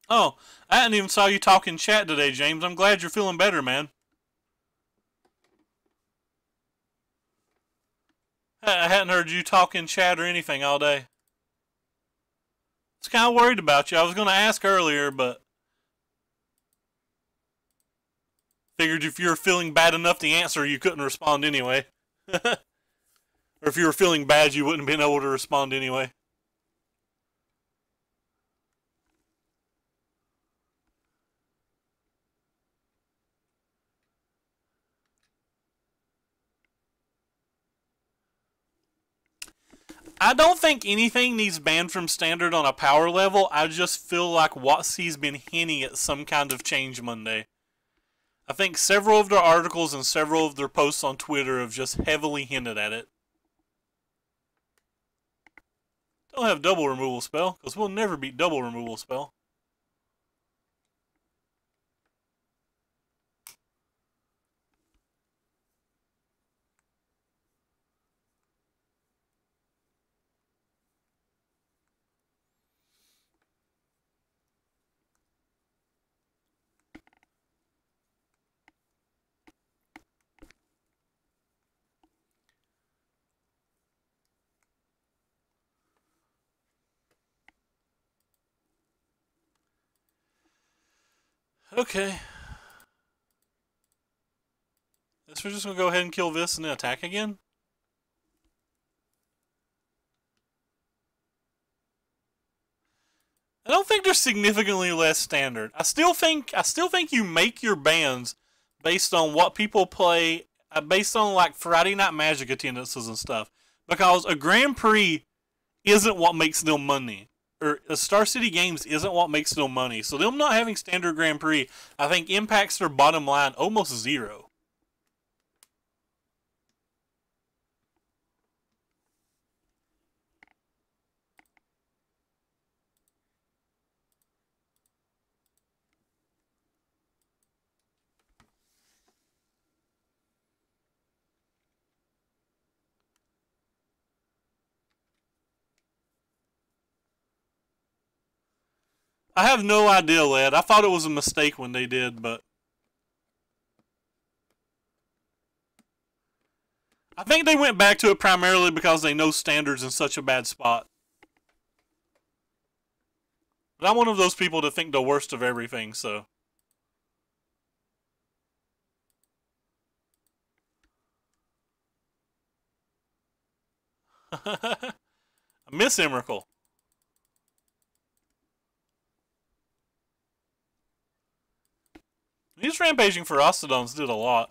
Oh, I hadn't even saw you talk in chat today, James. I'm glad you're feeling better, man. I hadn't heard you talk in chat or anything all day. I was kind of worried about you. I was going to ask earlier, but figured if you were feeling bad enough to answer, you couldn't respond anyway. Or if you were feeling bad, you wouldn't have been able to respond anyway. I don't think anything needs banned from Standard on a power level. I just feel like WotC's been hinting at some kind of change Monday. I think several of their articles and several of their posts on Twitter have just heavily hinted at it. Don't have double removal spell, because we'll never beat double removal spell. Okay. Guess we're just going to go ahead and kill this and then attack again? I don't think they're significantly less standard. I still think you make your bans based on what people play, based on like Friday Night Magic attendances and stuff. Because a Grand Prix isn't what makes them money. Or a Star City Games isn't what makes them money. So them not having standard Grand Prix, I think impacts their bottom line almost zero. I have no idea, lad. I thought it was a mistake when they did, but I think they went back to it primarily because they know Standard's in such a bad spot. But I'm one of those people that think the worst of everything, so. I miss Emrakul. These rampaging Ferocitons did a lot.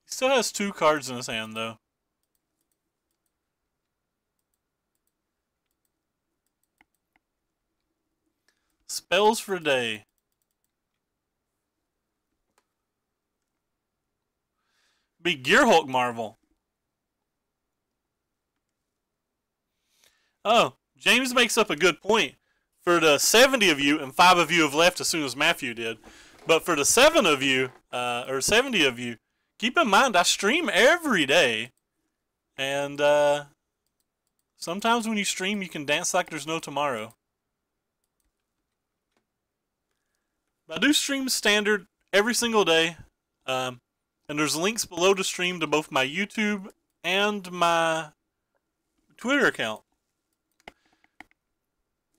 He still has 2 cards in his hand, though. Spells for a day. Be Gearhulk Marvel. Oh, James makes up a good point. For the 70 of you, and 5 of you have left as soon as Matthew did, but for the 7 of you, or 70 of you, keep in mind I stream every day, and sometimes when you stream you can dance like there's no tomorrow. I do stream standard every single day, and there's links below the stream to both my YouTube and my Twitter account.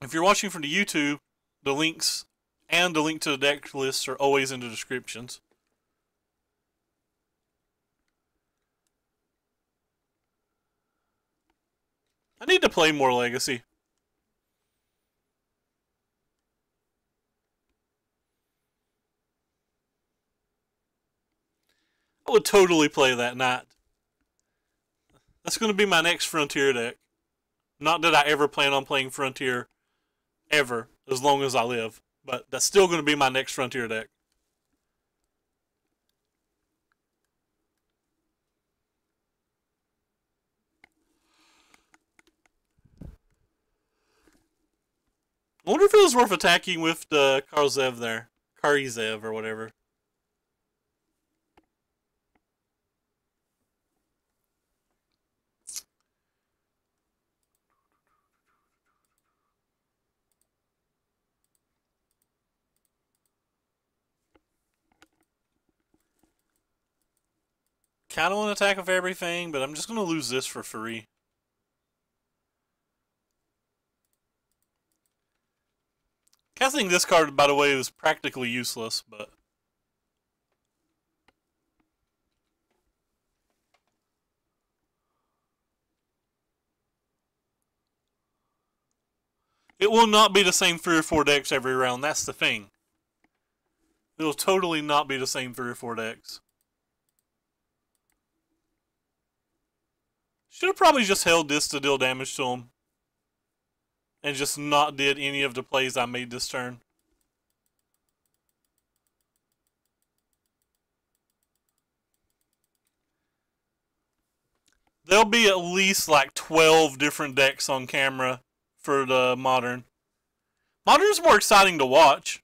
If you're watching from the YouTube, the links and the link to the deck lists are always in the descriptions. I need to play more Legacy. I would totally play that Knight. That's going to be my next Frontier deck. Not that I ever plan on playing Frontier ever, as long as I live. But that's still going to be my next Frontier deck. I wonder if it was worth attacking with the Karzev there. Karizev or whatever. Kind of want to attack with everything, but I'm just going to lose this for free. Casting this card, by the way, is practically useless, but... it will not be the same 3 or 4 decks every round, that's the thing. It will totally not be the same 3 or 4 decks. Should have probably just held this to deal damage to him. And just not did any of the plays I made this turn. There'll be at least like 12 different decks on camera for the Modern. Modern's more exciting to watch.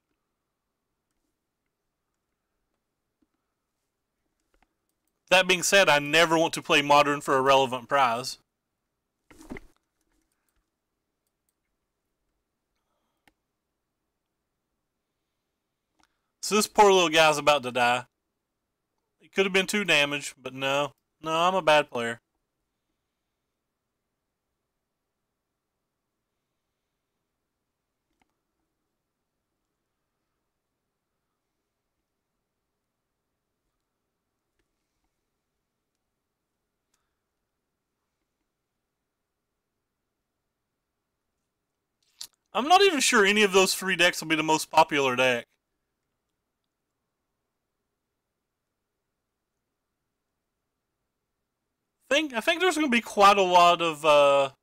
That being said, I never want to play Modern for a relevant prize. So this poor little guy's about to die. He could have been 2 damage, but no. No, I'm a bad player. I'm not even sure any of those 3 decks will be the most popular deck. I think there's going to be quite a lot of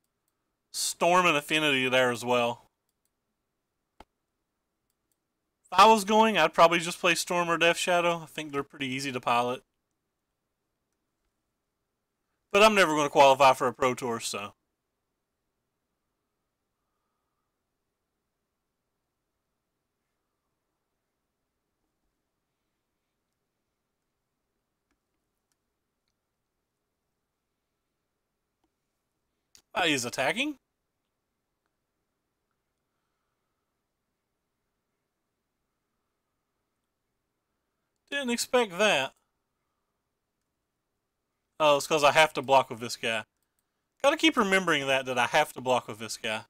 Storm and Affinity there as well. If I was going, I'd probably just play Storm or Death Shadow. I think they're pretty easy to pilot. But I'm never going to qualify for a Pro Tour, so... he's attacking? Didn't expect that. Oh, it's because I have to block with this guy. Gotta keep remembering that I have to block with this guy.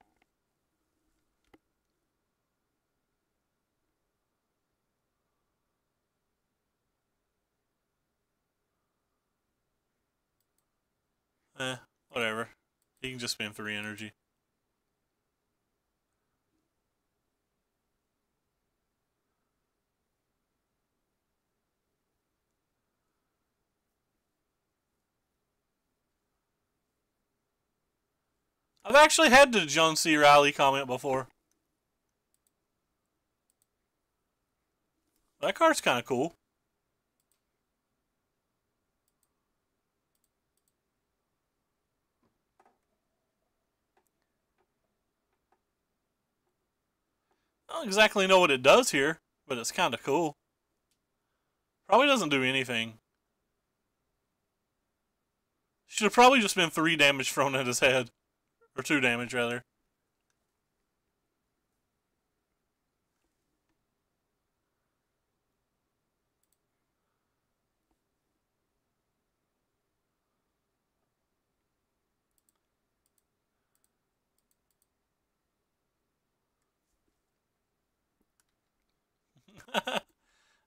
Whatever. He can just spend 3 energy. I've actually had the John C. Reilly comment before. That card's kind of cool. I don't exactly know what it does here, but it's kind of cool. Probably doesn't do anything. Should have probably just been 3 damage thrown at his head. Or 2 damage, rather.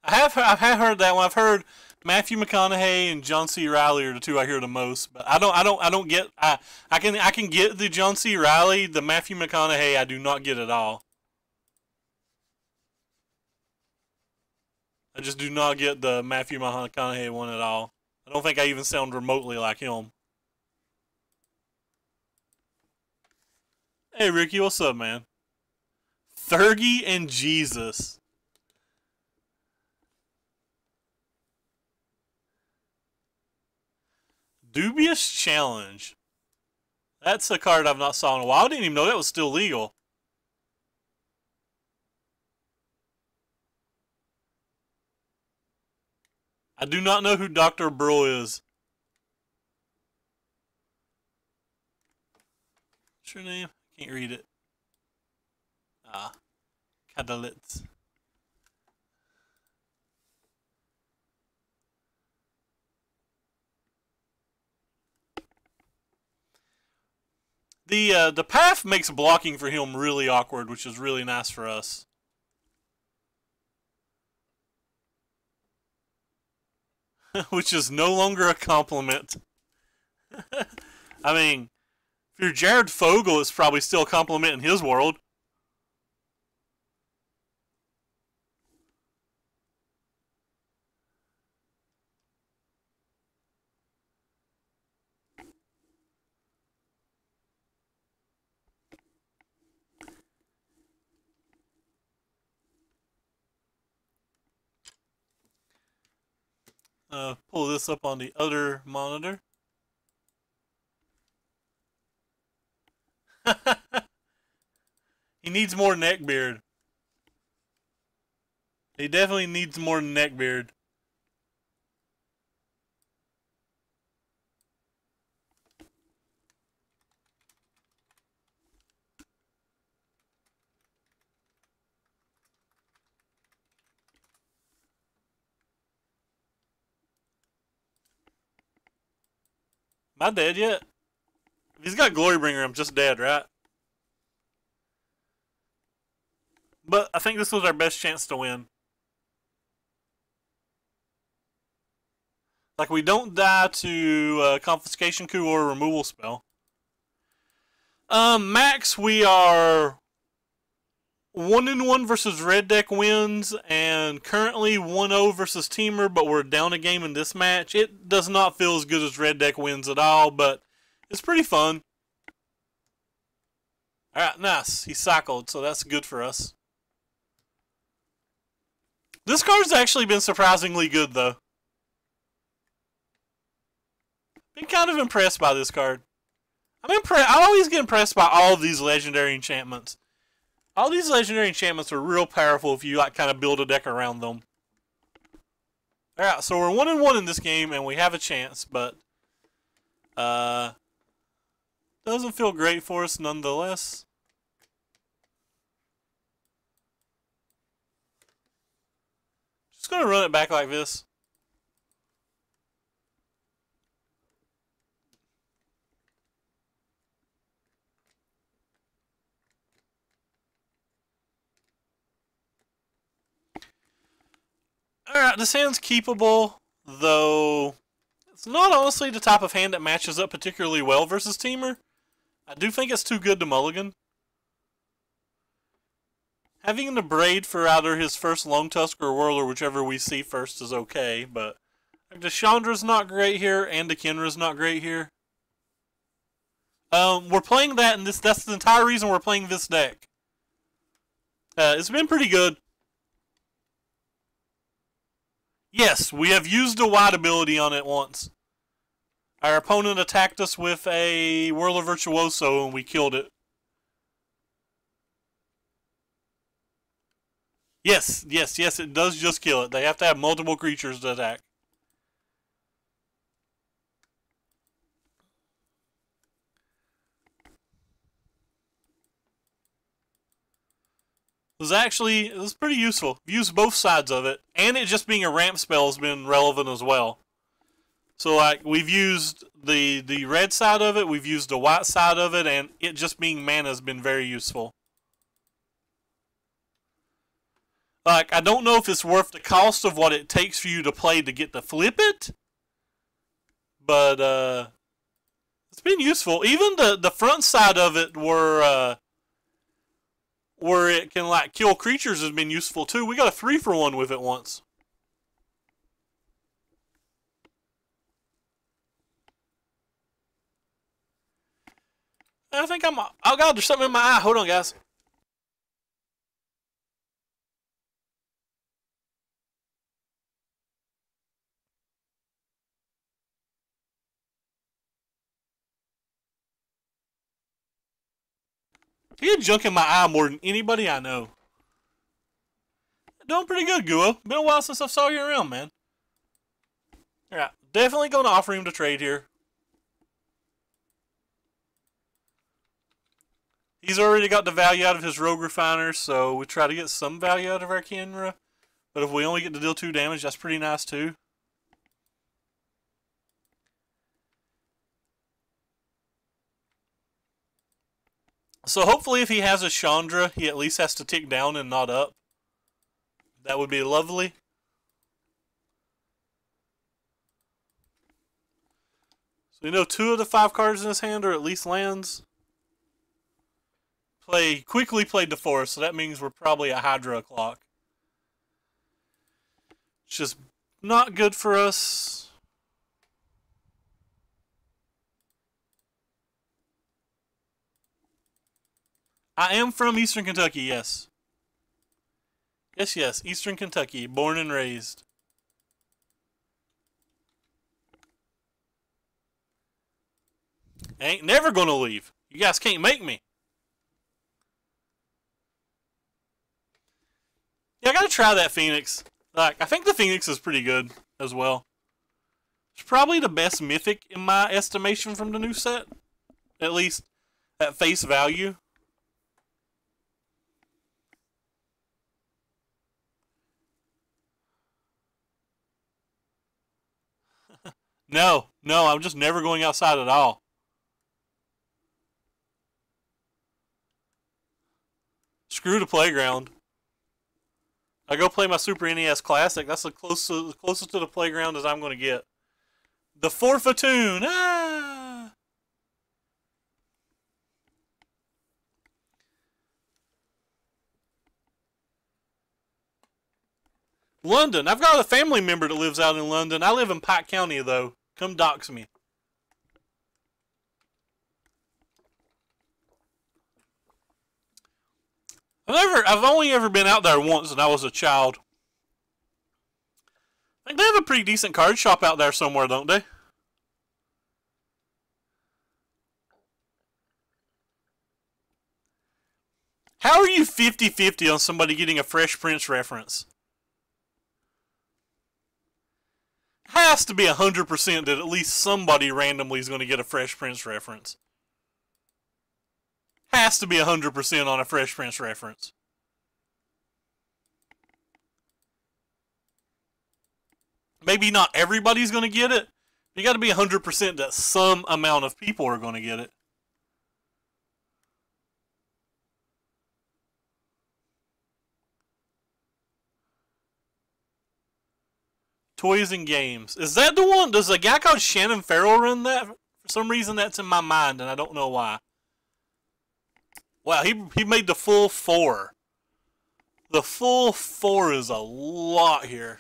I've heard that one. I've heard Matthew McConaughey and John C. Reilly are the 2 I hear the most. But I don't get. I can get the John C. Reilly, the Matthew McConaughey. I do not get at all. I just do not get the Matthew McConaughey one at all. I don't think I even sound remotely like him. Hey Ricky, what's up, man? Thurgy and Jesus. Dubious Challenge. That's a card I've not saw in a while. I didn't even know that was still legal. I do not know who Dr. Burl is. What's your name? Can't read it. Cadalitz. The path makes blocking for him really awkward, which is really nice for us. Which is no longer a compliment. I mean, if you're Jared Fogle, it's probably still a compliment in his world. Pull this up on the other monitor. He needs more neck beard. He definitely needs more neck beard. Am I dead yet? If he's got Glorybringer, I'm just dead, right? But I think this was our best chance to win. Like, we don't die to Confiscation Coup or Removal Spell. Max, we are 1-1 versus Red Deck wins, and currently 1-0 versus Teamer, but we're down a game in this match. It does not feel as good as Red Deck wins at all, but it's pretty fun. Alright, nice. He cycled, so that's good for us. This card's actually been surprisingly good, though. Been kind of impressed by this card. I always get impressed by all of these legendary enchantments. All these legendary enchantments are real powerful if you like kind of build a deck around them. Alright, so we're 1-1 in this game and we have a chance, but doesn't feel great for us nonetheless. Just gonna run it back like this. Alright, this hand's keepable, though it's not honestly the type of hand that matches up particularly well versus Teamer. I do think it's too good to mulligan. Having the Braid for either his first Long Tusk or Whirler, whichever we see first, is okay, but the Chandra's not great here, and the Kenra's not great here. We're playing that, and that's the entire reason we're playing this deck. It's been pretty good. Yes, we have used a wide ability on it once. Our opponent attacked us with a Whirler Virtuoso, and we killed it. Yes, it does just kill it. They have to have multiple creatures to attack. It was pretty useful. Used both sides of it, and it just being a ramp spell has been relevant as well. So like we've used the red side of it, we've used the white side of it, and it just being mana has been very useful. Like I don't know if it's worth the cost of what it takes for you to play to get to flip it, but it's been useful. Even the front side of it where it can like kill creatures has been useful too. We got a 3-for-1 with it once. I think oh god, there's something in my eye. Hold on, guys. He had junk in my eye more than anybody I know. Doing pretty good, Guo. Been a while since I saw you around, man. Alright, definitely going to offer him to trade here. He's already got the value out of his Rogue Refiner, so we try to get some value out of our Kenra. But if we only get to deal 2 damage, that's pretty nice too. So hopefully if he has a Chandra, he at least has to tick down and not up. That would be lovely. So we know 2 of the 5 cards in his hand are at least lands. Quickly played the Forest, so that means we're probably a Hydra o'clock. It's just not good for us. I am from Eastern Kentucky, yes. Yes, Eastern Kentucky, born and raised. I ain't never gonna leave. You guys can't make me. Yeah, I gotta try that Phoenix. Like, I think the Phoenix is pretty good as well. It's probably the best mythic in my estimation from the new set. At least at face value. No, I'm just never going outside at all. Screw the playground. I go play my Super NES Classic. That's the closest to the playground as I'm going to get. The Forfatoon! Ah! London. I've got a family member that lives out in London. I live in Pike County, though. Come dox me. I've only ever been out there once, and I was a child. I think they have a pretty decent card shop out there somewhere, don't they? How are you 50-50 on somebody getting a Fresh Prince reference? Has to be 100% that at least somebody randomly is going to get a Fresh Prince reference. Has to be 100% on a Fresh Prince reference. Maybe not everybody's going to get it. You got to be 100% that some amount of people are going to get it. Toys and games. Is that the one? Does a guy called Shannon Farrell run that? For some reason, that's in my mind, and I don't know why. Wow, he made the full 4. The full 4 is a lot here.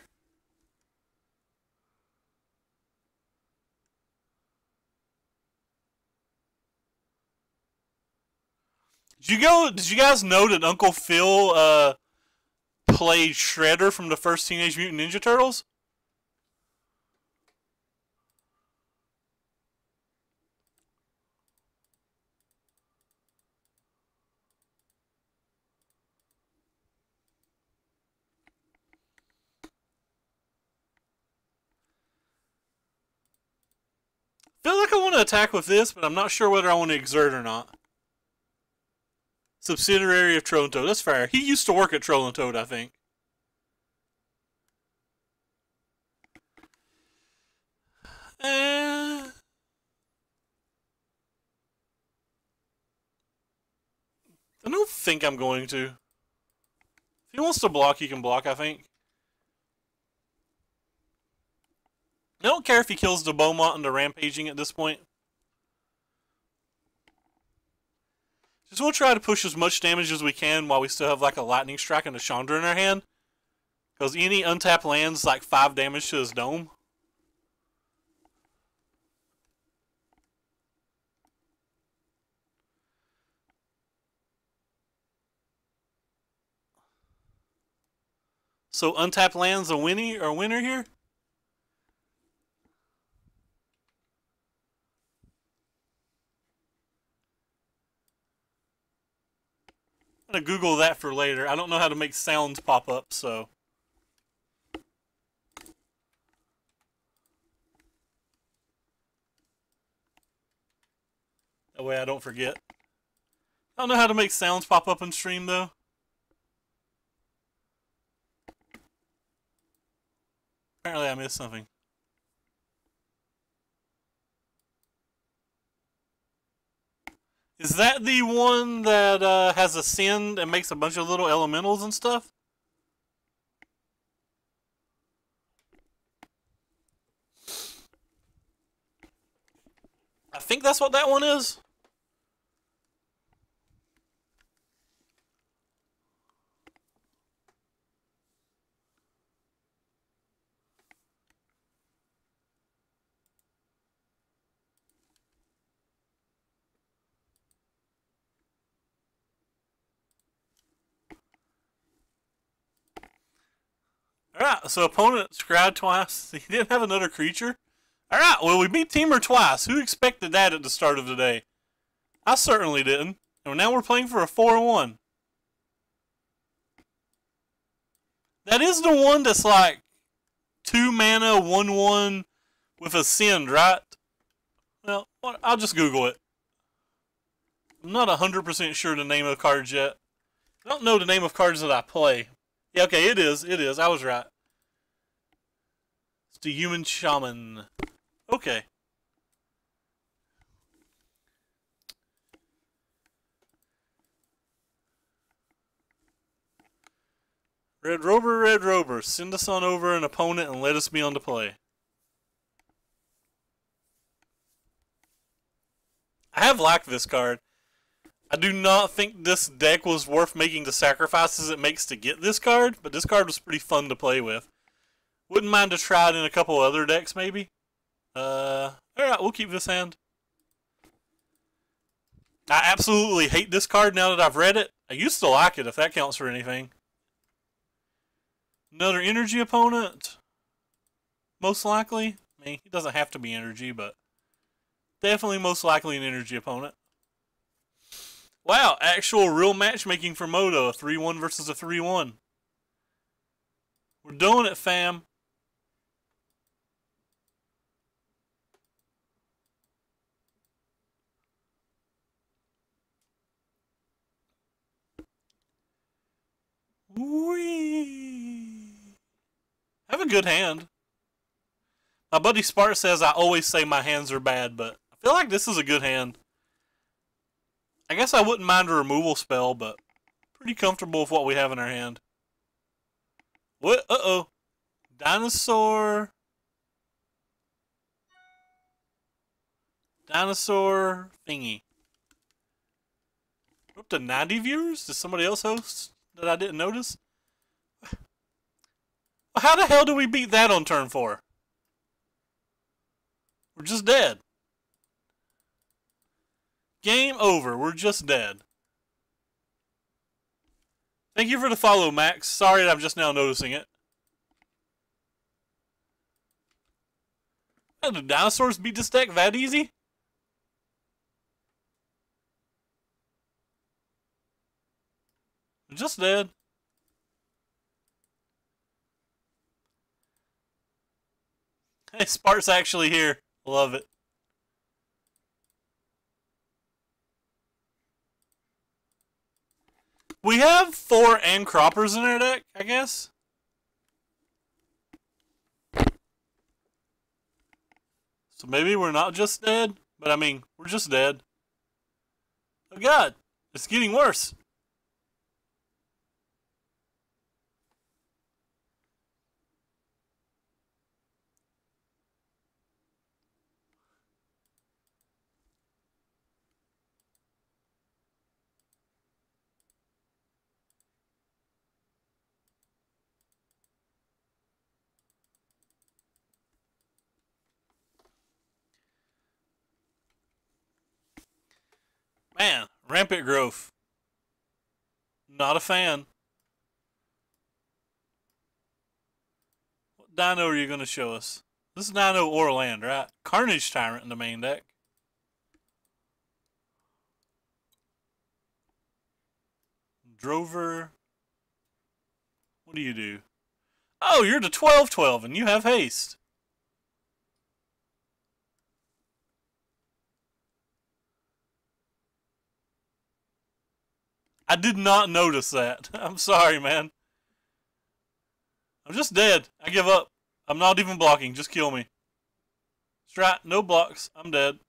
Did you guys know that Uncle Phil played Shredder from the first Teenage Mutant Ninja Turtles? I feel like I want to attack with this, but I'm not sure whether I want to exert or not. Subsidiary of Troll and Toad. That's fair. He used to work at Troll and Toad, I think. I don't think I'm going to. If he wants to block, he can block, I think. I don't care if he kills the Beaumont and the Rampaging at this point. Just we'll try to push as much damage as we can while we still have like a Lightning Strike and a Chandra in our hand. Because any untapped lands like 5 damage to his dome. So untapped lands a winner here? I'm gonna Google that for later. I don't know how to make sounds pop up, so. That way I don't forget. I don't know how to make sounds pop up in stream, though. Apparently I missed something. Is that the one that has Ascend and makes a bunch of little elementals and stuff? I think that's what that one is. Alright, so opponent scryed twice. He didn't have another creature. Alright, well, we beat Teamer twice. Who expected that at the start of the day? I certainly didn't. And now we're playing for a 4-1. That is the one that's like 2 mana, 1-1 with Ascend, right? Well, I'll just Google it. I'm not 100% sure the name of the cards yet. I don't know the name of cards that I play. Yeah, okay, it is. It is. I was right. It's the Human Shaman. Okay. Red Rover, send us on over an opponent and let us be on to play. I have liked this card. I do not think this deck was worth making the sacrifices it makes to get this card, but this card was pretty fun to play with. Wouldn't mind to try it in a couple other decks, maybe. Alright, we'll keep this hand. I absolutely hate this card now that I've read it. I used to like it, if that counts for anything. Another energy opponent. Most likely. I mean, he doesn't have to be energy, but definitely most likely an energy opponent. Wow, actual real matchmaking for Moto. A 3-1 versus a 3-1. We're doing it, fam. Whee! I have a good hand. My buddy Spart says I always say my hands are bad, but I feel like this is a good hand. I guess I wouldn't mind a removal spell, but pretty comfortable with what we have in our hand. What? Uh-oh. Dinosaur. Dinosaur thingy. We're up to 90 viewers? Does somebody else host that I didn't notice? How the hell do we beat that on turn 4? We're just dead. Game over. We're just dead. Thank you for the follow, Max. Sorry that I'm just now noticing it. Do dinosaurs beat this deck that easy? We're just dead. Hey, Spart's actually here. Love it. We have 4 and croppers in our deck, I guess. So maybe we're not just dead, but I mean, we're just dead. Oh god, it's getting worse. Man, rampant growth. Not a fan. What dino are you going to show us? This is Dino or land, right? Carnage Tyrant in the main deck. Drover. What do you do? Oh, you're the 12/12 and you have haste. I did not notice that. I'm sorry, man. I'm just dead. I give up. I'm not even blocking. Just kill me. Strat, no blocks. I'm dead.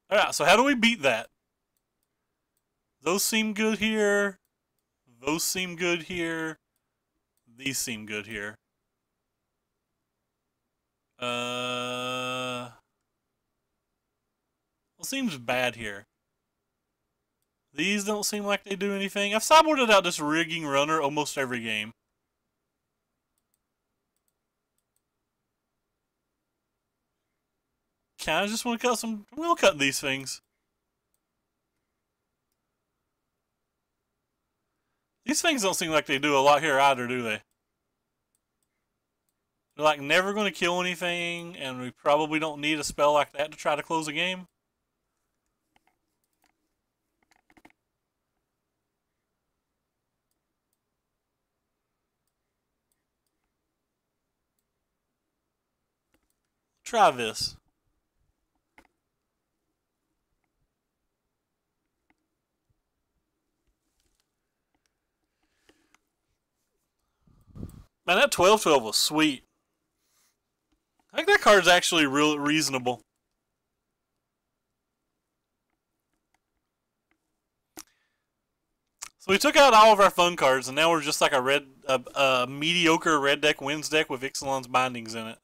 Alright, so how do we beat that? Those seem good here. Those seem good here. These seem good here. Well, seems bad here. These don't seem like they do anything. I've sideboarded out this rigging runner almost every game. I just want to cut some. We'll cut these things. These things don't seem like they do a lot here either, do they? They're like never going to kill anything, and we probably don't need a spell like that to try to close a game. Try this. Man, that 12/12 was sweet. I think that card's actually real reasonable. So we took out all of our fun cards, and now we're just like a mediocre red deck wins deck with Ixalan's bindings in it.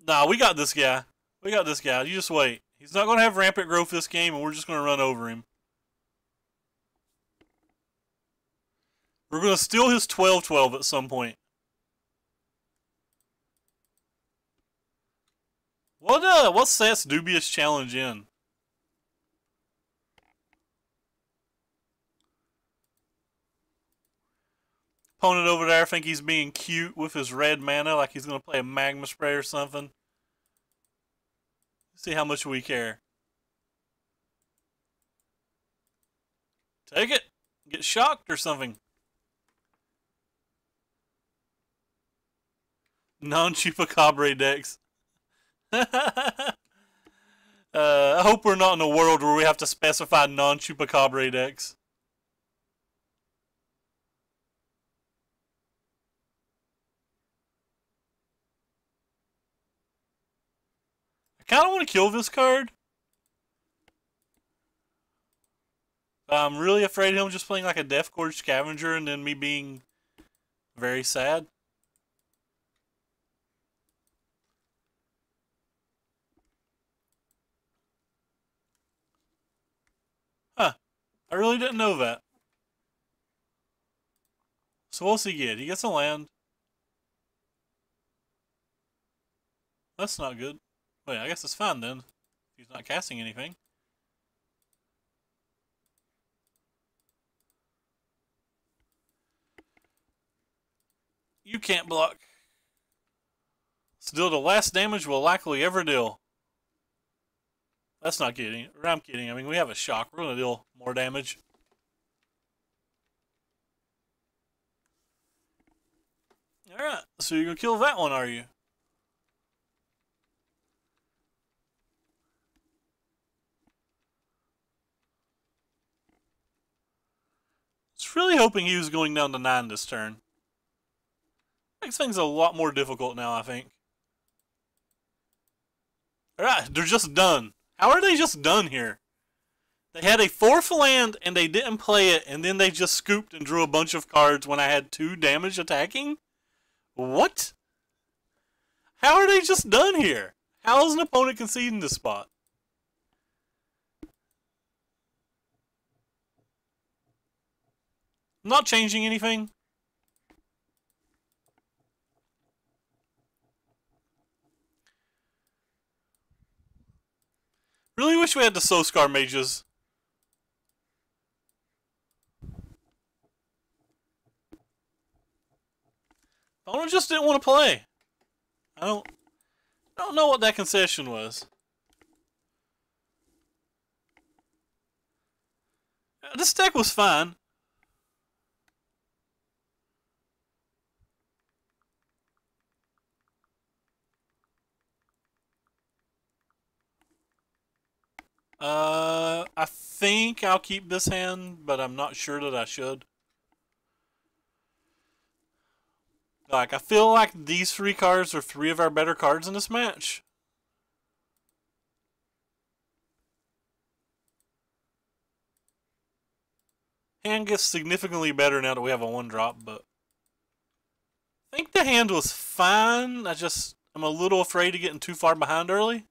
Nah, we got this guy. We got this guy. You just wait. He's not going to have rampant growth this game, and we're just going to run over him. We're going to steal his 12/12 at some point. What's Seth's dubious challenge in? Opponent over there, I think he's being cute with his red mana, like he's going to play a magma spray or something. See how much we care. Take it. Get shocked or something. Non-Chupacabra decks. I hope we're not in a world where we have to specify non-Chupacabra decks. I kind of want to kill this card. I'm really afraid of him just playing like a Death Gorge Scavenger and then me being very sad. Huh. I really didn't know that. So what's he get? He gets a land. That's not good. Wait, I guess it's fine then. He's not casting anything. You can't block. Still the last damage we'll likely ever deal. That's not kidding. I'm kidding. I mean, we have a shock. We're going to deal more damage. Alright, so you're going to kill that one, are you? I was really hoping he was going down to 9 this turn. Makes things a lot more difficult now, I think. Alright, they're just done. How are they just done here? They had a 4th land and they didn't play it, and then they just scooped and drew a bunch of cards when I had 2 damage attacking? What? How are they just done here? How is an opponent conceding this spot? I'm not changing anything. Really wish we had the Soul Scar mages. I just didn't want to play. I don't know what that concession was. This deck was fine. I think I'll keep this hand, but I'm not sure that I should. Like, I feel like these 3 cards are 3 of our better cards in this match. Hand gets significantly better now that we have a 1-drop, but I think the hand was fine. I'm a little afraid of getting too far behind early.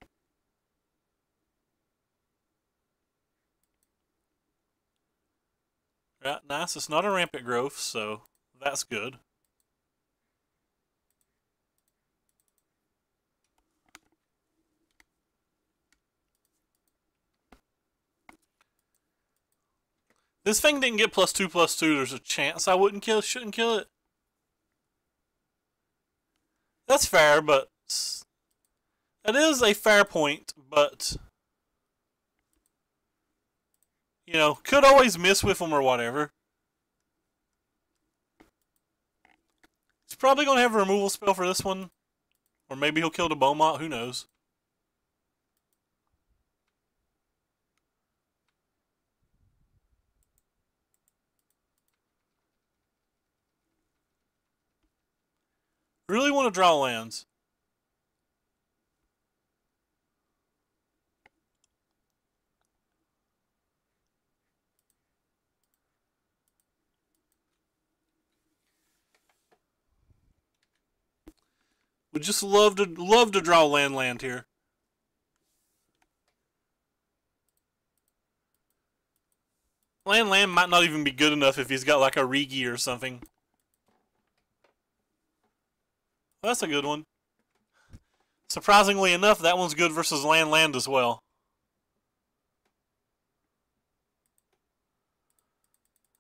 Right, nice. It's not a rampant growth, so that's good. This thing didn't get +2/+2. There's a chance I shouldn't kill it. That's fair, but that is a fair point, but you know, could always miss with him or whatever. He's probably going to have a removal spell for this one. Or maybe he'll kill the Beaumont, who knows. Really want to draw lands. Would just love to draw land here. Land might not even be good enough if he's got like a Rigi or something. Well, that's a good one. Surprisingly enough, that one's good versus land as well.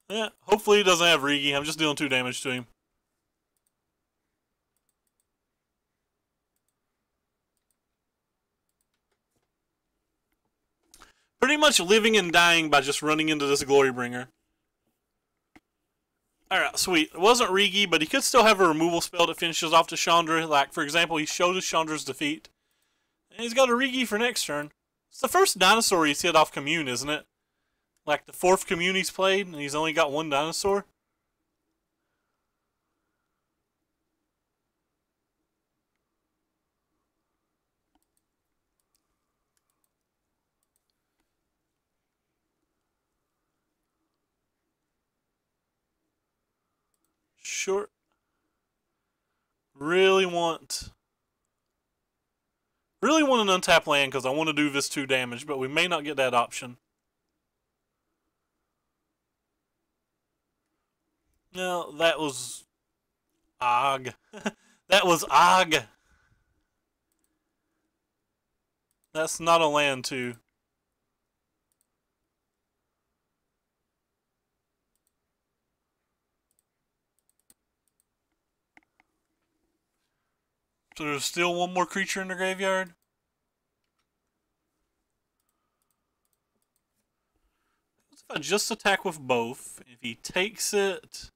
Yeah, hopefully he doesn't have Rigi. I'm just dealing 2 damage to him. Pretty much living and dying by just running into this Glorybringer. Alright, sweet. It wasn't Rigi, but he could still have a removal spell that finishes off the Chandra. Like, for example, he showed us Chandra's defeat. And he's got a Rigi for next turn. It's the first dinosaur he's hit off Commune, isn't it? Like the 4th Commune he's played, and he's only got 1 dinosaur. sure. Really want an untapped land because I want to do this 2 damage, but we may not get that option. No, that was Ogg. That was Ogg. That's not a land too. So there's still one more creature in the graveyard? What if I just attack with both? If he takes it...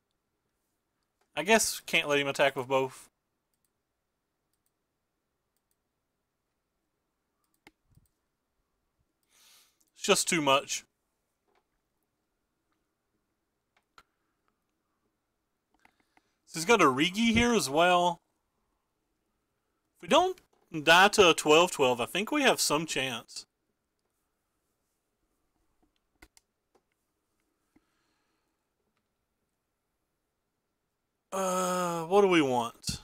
I guess can't let him attack with both. It's just too much. So he's got a Rigi here as well. If we don't die to a 12-12, I think we have some chance. What do we want?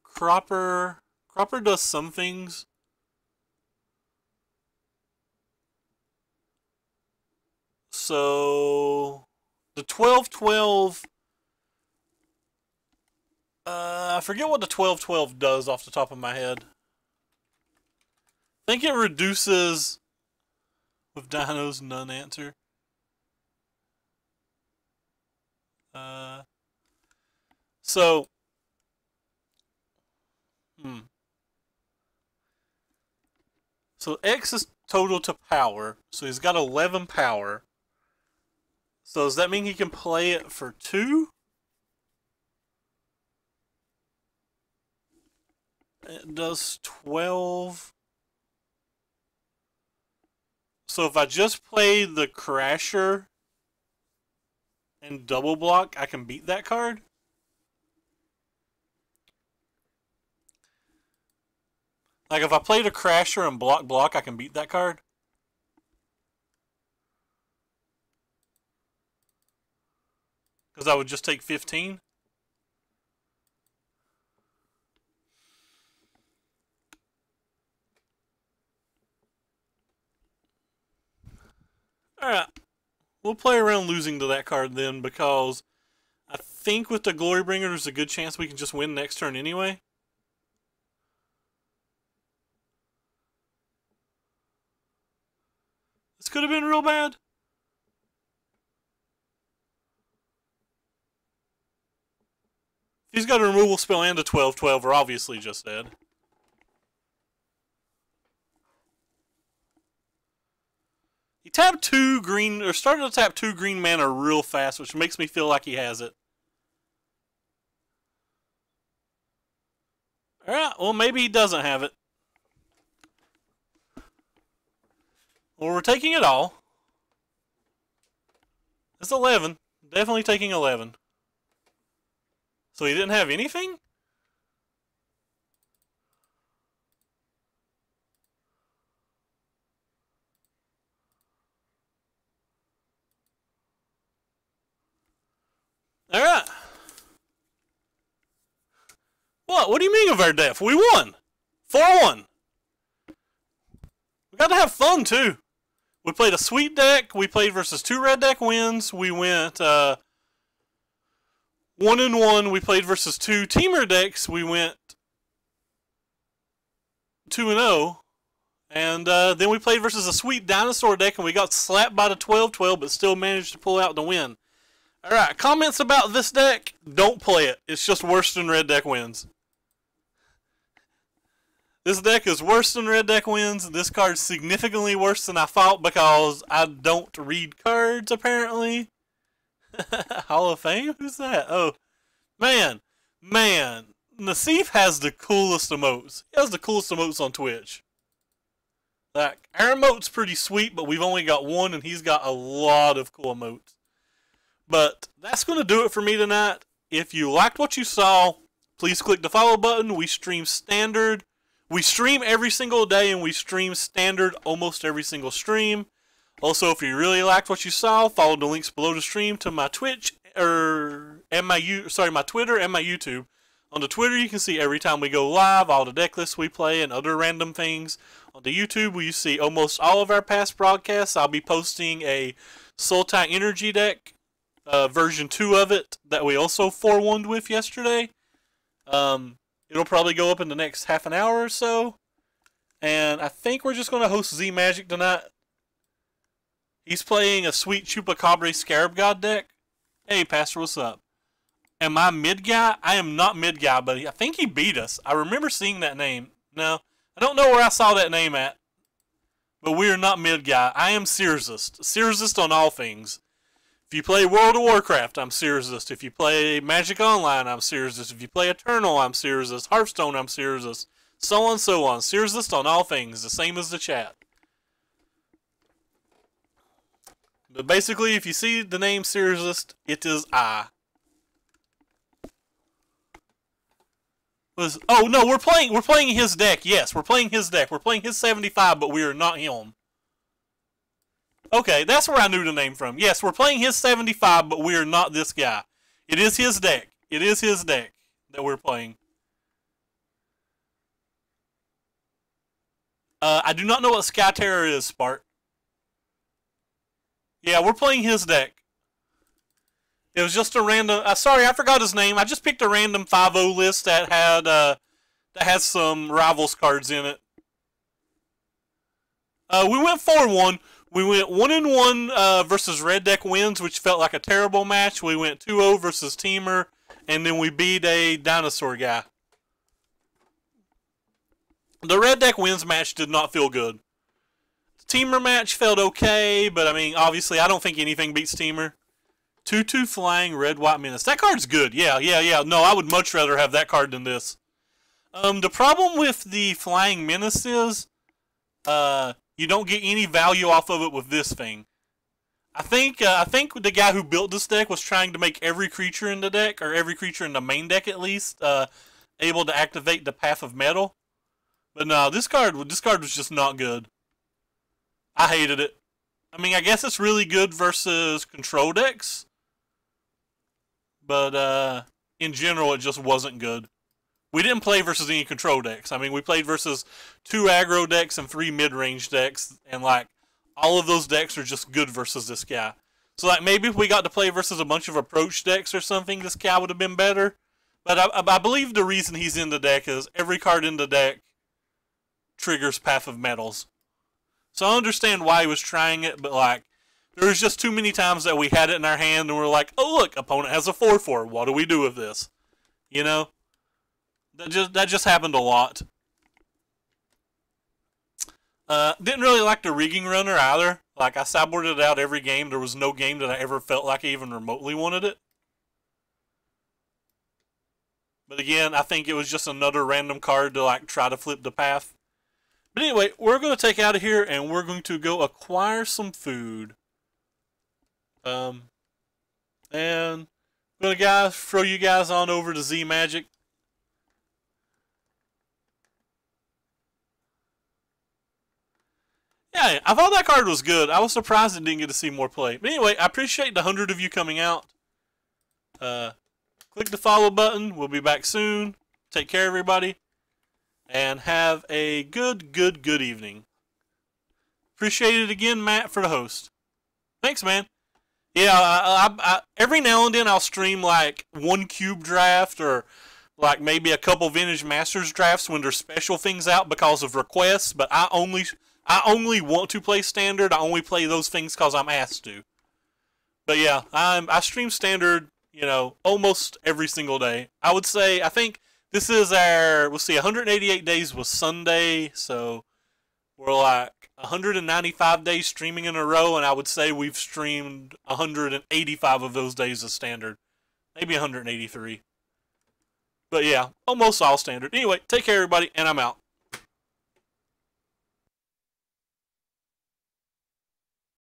Cropper. Cropper does some things. So the 12-12. I forget what the 12-12 does off the top of my head. I think it reduces with dinos, none answer. So So X is total to power, so he's got 11 power. So does that mean he can play it for 2? It does 12. So if I just play the Crasher and double block, I can beat that card? Like if I played a Crasher and block, I can beat that card? Because I would just take 15? Alright. We'll play around losing to that card then, because I think with the Glorybringer there's a good chance we can just win next turn anyway. This could have been real bad. If he's got a removal spell and a 12-12, we're obviously just dead. He tapped 2 green, or started to tap 2 green mana real fast, which makes me feel like he has it. Alright, well maybe he doesn't have it. Well, we're taking it all. It's 11. Definitely taking 11. So he didn't have anything? Alright. What? What do you mean of our death? We won! 4-1. We got to have fun, too. We played a sweet deck. We played versus 2 red deck wins. We went 1-1. We played versus 2 teamer decks. We went 2-0. And then we played versus a sweet dinosaur deck, and we got slapped by the 12-12, but still managed to pull out the win. Alright, comments about this deck, don't play it. It's just worse than red deck wins. This deck is worse than red deck wins. This card's significantly worse than I thought because I don't read cards, apparently. Hall of Fame? Who's that? Oh, man. Nassif has the coolest emotes. He has the coolest emotes on Twitch. Like, our emote's pretty sweet, but we've only got one, and he's got a lot of cool emotes. But that's going to do it for me tonight. If you liked what you saw, please click the follow button. We stream standard. We stream every single day, and we stream standard almost every single stream. Also, if you really liked what you saw, follow the links below the stream to my Twitch or and my Twitter and my YouTube. On the Twitter, you can see every time we go live, all the deck lists we play, and other random things. On the YouTube, where you see almost all of our past broadcasts, I'll be posting a Sultai Energy deck, version 2 of it, that we also 4-1'd with yesterday. It'll probably go up in the next half an hour or so. And I think we're just going to host Z Magic tonight. He's playing a sweet Chupacabra Scarab God deck. Hey, Pastor, what's up? Am I mid guy? I am not mid guy, but I think he beat us. I remember seeing that name. No, I don't know where I saw that name at. But we are not mid guy. I am Searsist. Searsist on all things. If you play World of Warcraft, I'm Searsist. If you play Magic Online, I'm Searsist. If you play Eternal, I'm Searsist. Hearthstone, I'm Searsist. So on, so on. Searsist on all things, the same as the chat. But basically, if you see the name Searsist, it is I. Oh no, we're playing his deck. Yes, we're playing his deck. We're playing his 75, but we are not him. Okay, that's where I knew the name from. Yes, we're playing his 75, but we are not this guy. It is his deck. It is his deck that we're playing. I do not know what Sky Terror is, Spark. Yeah, we're playing his deck. It was just a random... sorry, I forgot his name. I just picked a random 5-0 list that had some Rivals cards in it. We went 4-1. We went 1-1 versus Red Deck Wins, which felt like a terrible match. We went 2-0 versus Teamer, and then we beat a Dinosaur guy. The Red Deck Wins match did not feel good. The Teamer match felt okay, but I mean, obviously, I don't think anything beats Teamer. 2/2 Flying Red-White Menace. That card's good. Yeah. No, I would much rather have that card than this. The problem with the Flying Menace is, you don't get any value off of it with this thing. I think the guy who built this deck was trying to make every creature in the deck, or every creature in the main deck at least, able to activate the Path of Metal. But no, this card was just not good. I hated it. I mean, I guess it's really good versus control decks, but in general, it just wasn't good. We didn't play versus any control decks. I mean, we played versus 2 aggro decks and 3 mid-range decks, and like all of those decks are just good versus this guy. So like maybe if we got to play versus a bunch of approach decks or something, this guy would have been better. But I believe the reason he's in the deck is every card in the deck triggers Path of Metals. So I understand why he was trying it, but like there was just too many times that we had it in our hand and we're like, oh look, opponent has a 4/4. What do we do with this? You know? That just happened a lot. Didn't really like the rigging runner either. Like I sideboarded it out every game. There was no game that I ever felt like I even remotely wanted it. But again, I think it was just another random card to like try to flip the path. But anyway, we're going to take out of here and we're going to go acquire some food. And I'm going to throw you guys on over to Z Magic. Yeah, I thought that card was good. I was surprised it didn't get to see more play. But anyway, I appreciate the 100 of you coming out. Click the follow button. We'll be back soon. Take care, everybody. And have a good evening. Appreciate it again, Matt, for the host. Thanks, man. Yeah, I every now and then I'll stream like one cube draft or like maybe a couple Vintage Masters drafts when there's special things out because of requests, but I only want to play Standard. I only play those things because I'm asked to. But yeah, I stream Standard, you know, almost every single day. I would say, I think this is our, we'll see, 188 days was Sunday, so we're like 195 days streaming in a row, and I would say we've streamed 185 of those days as Standard. Maybe 183. But yeah, almost all Standard. Anyway, take care, everybody, and I'm out.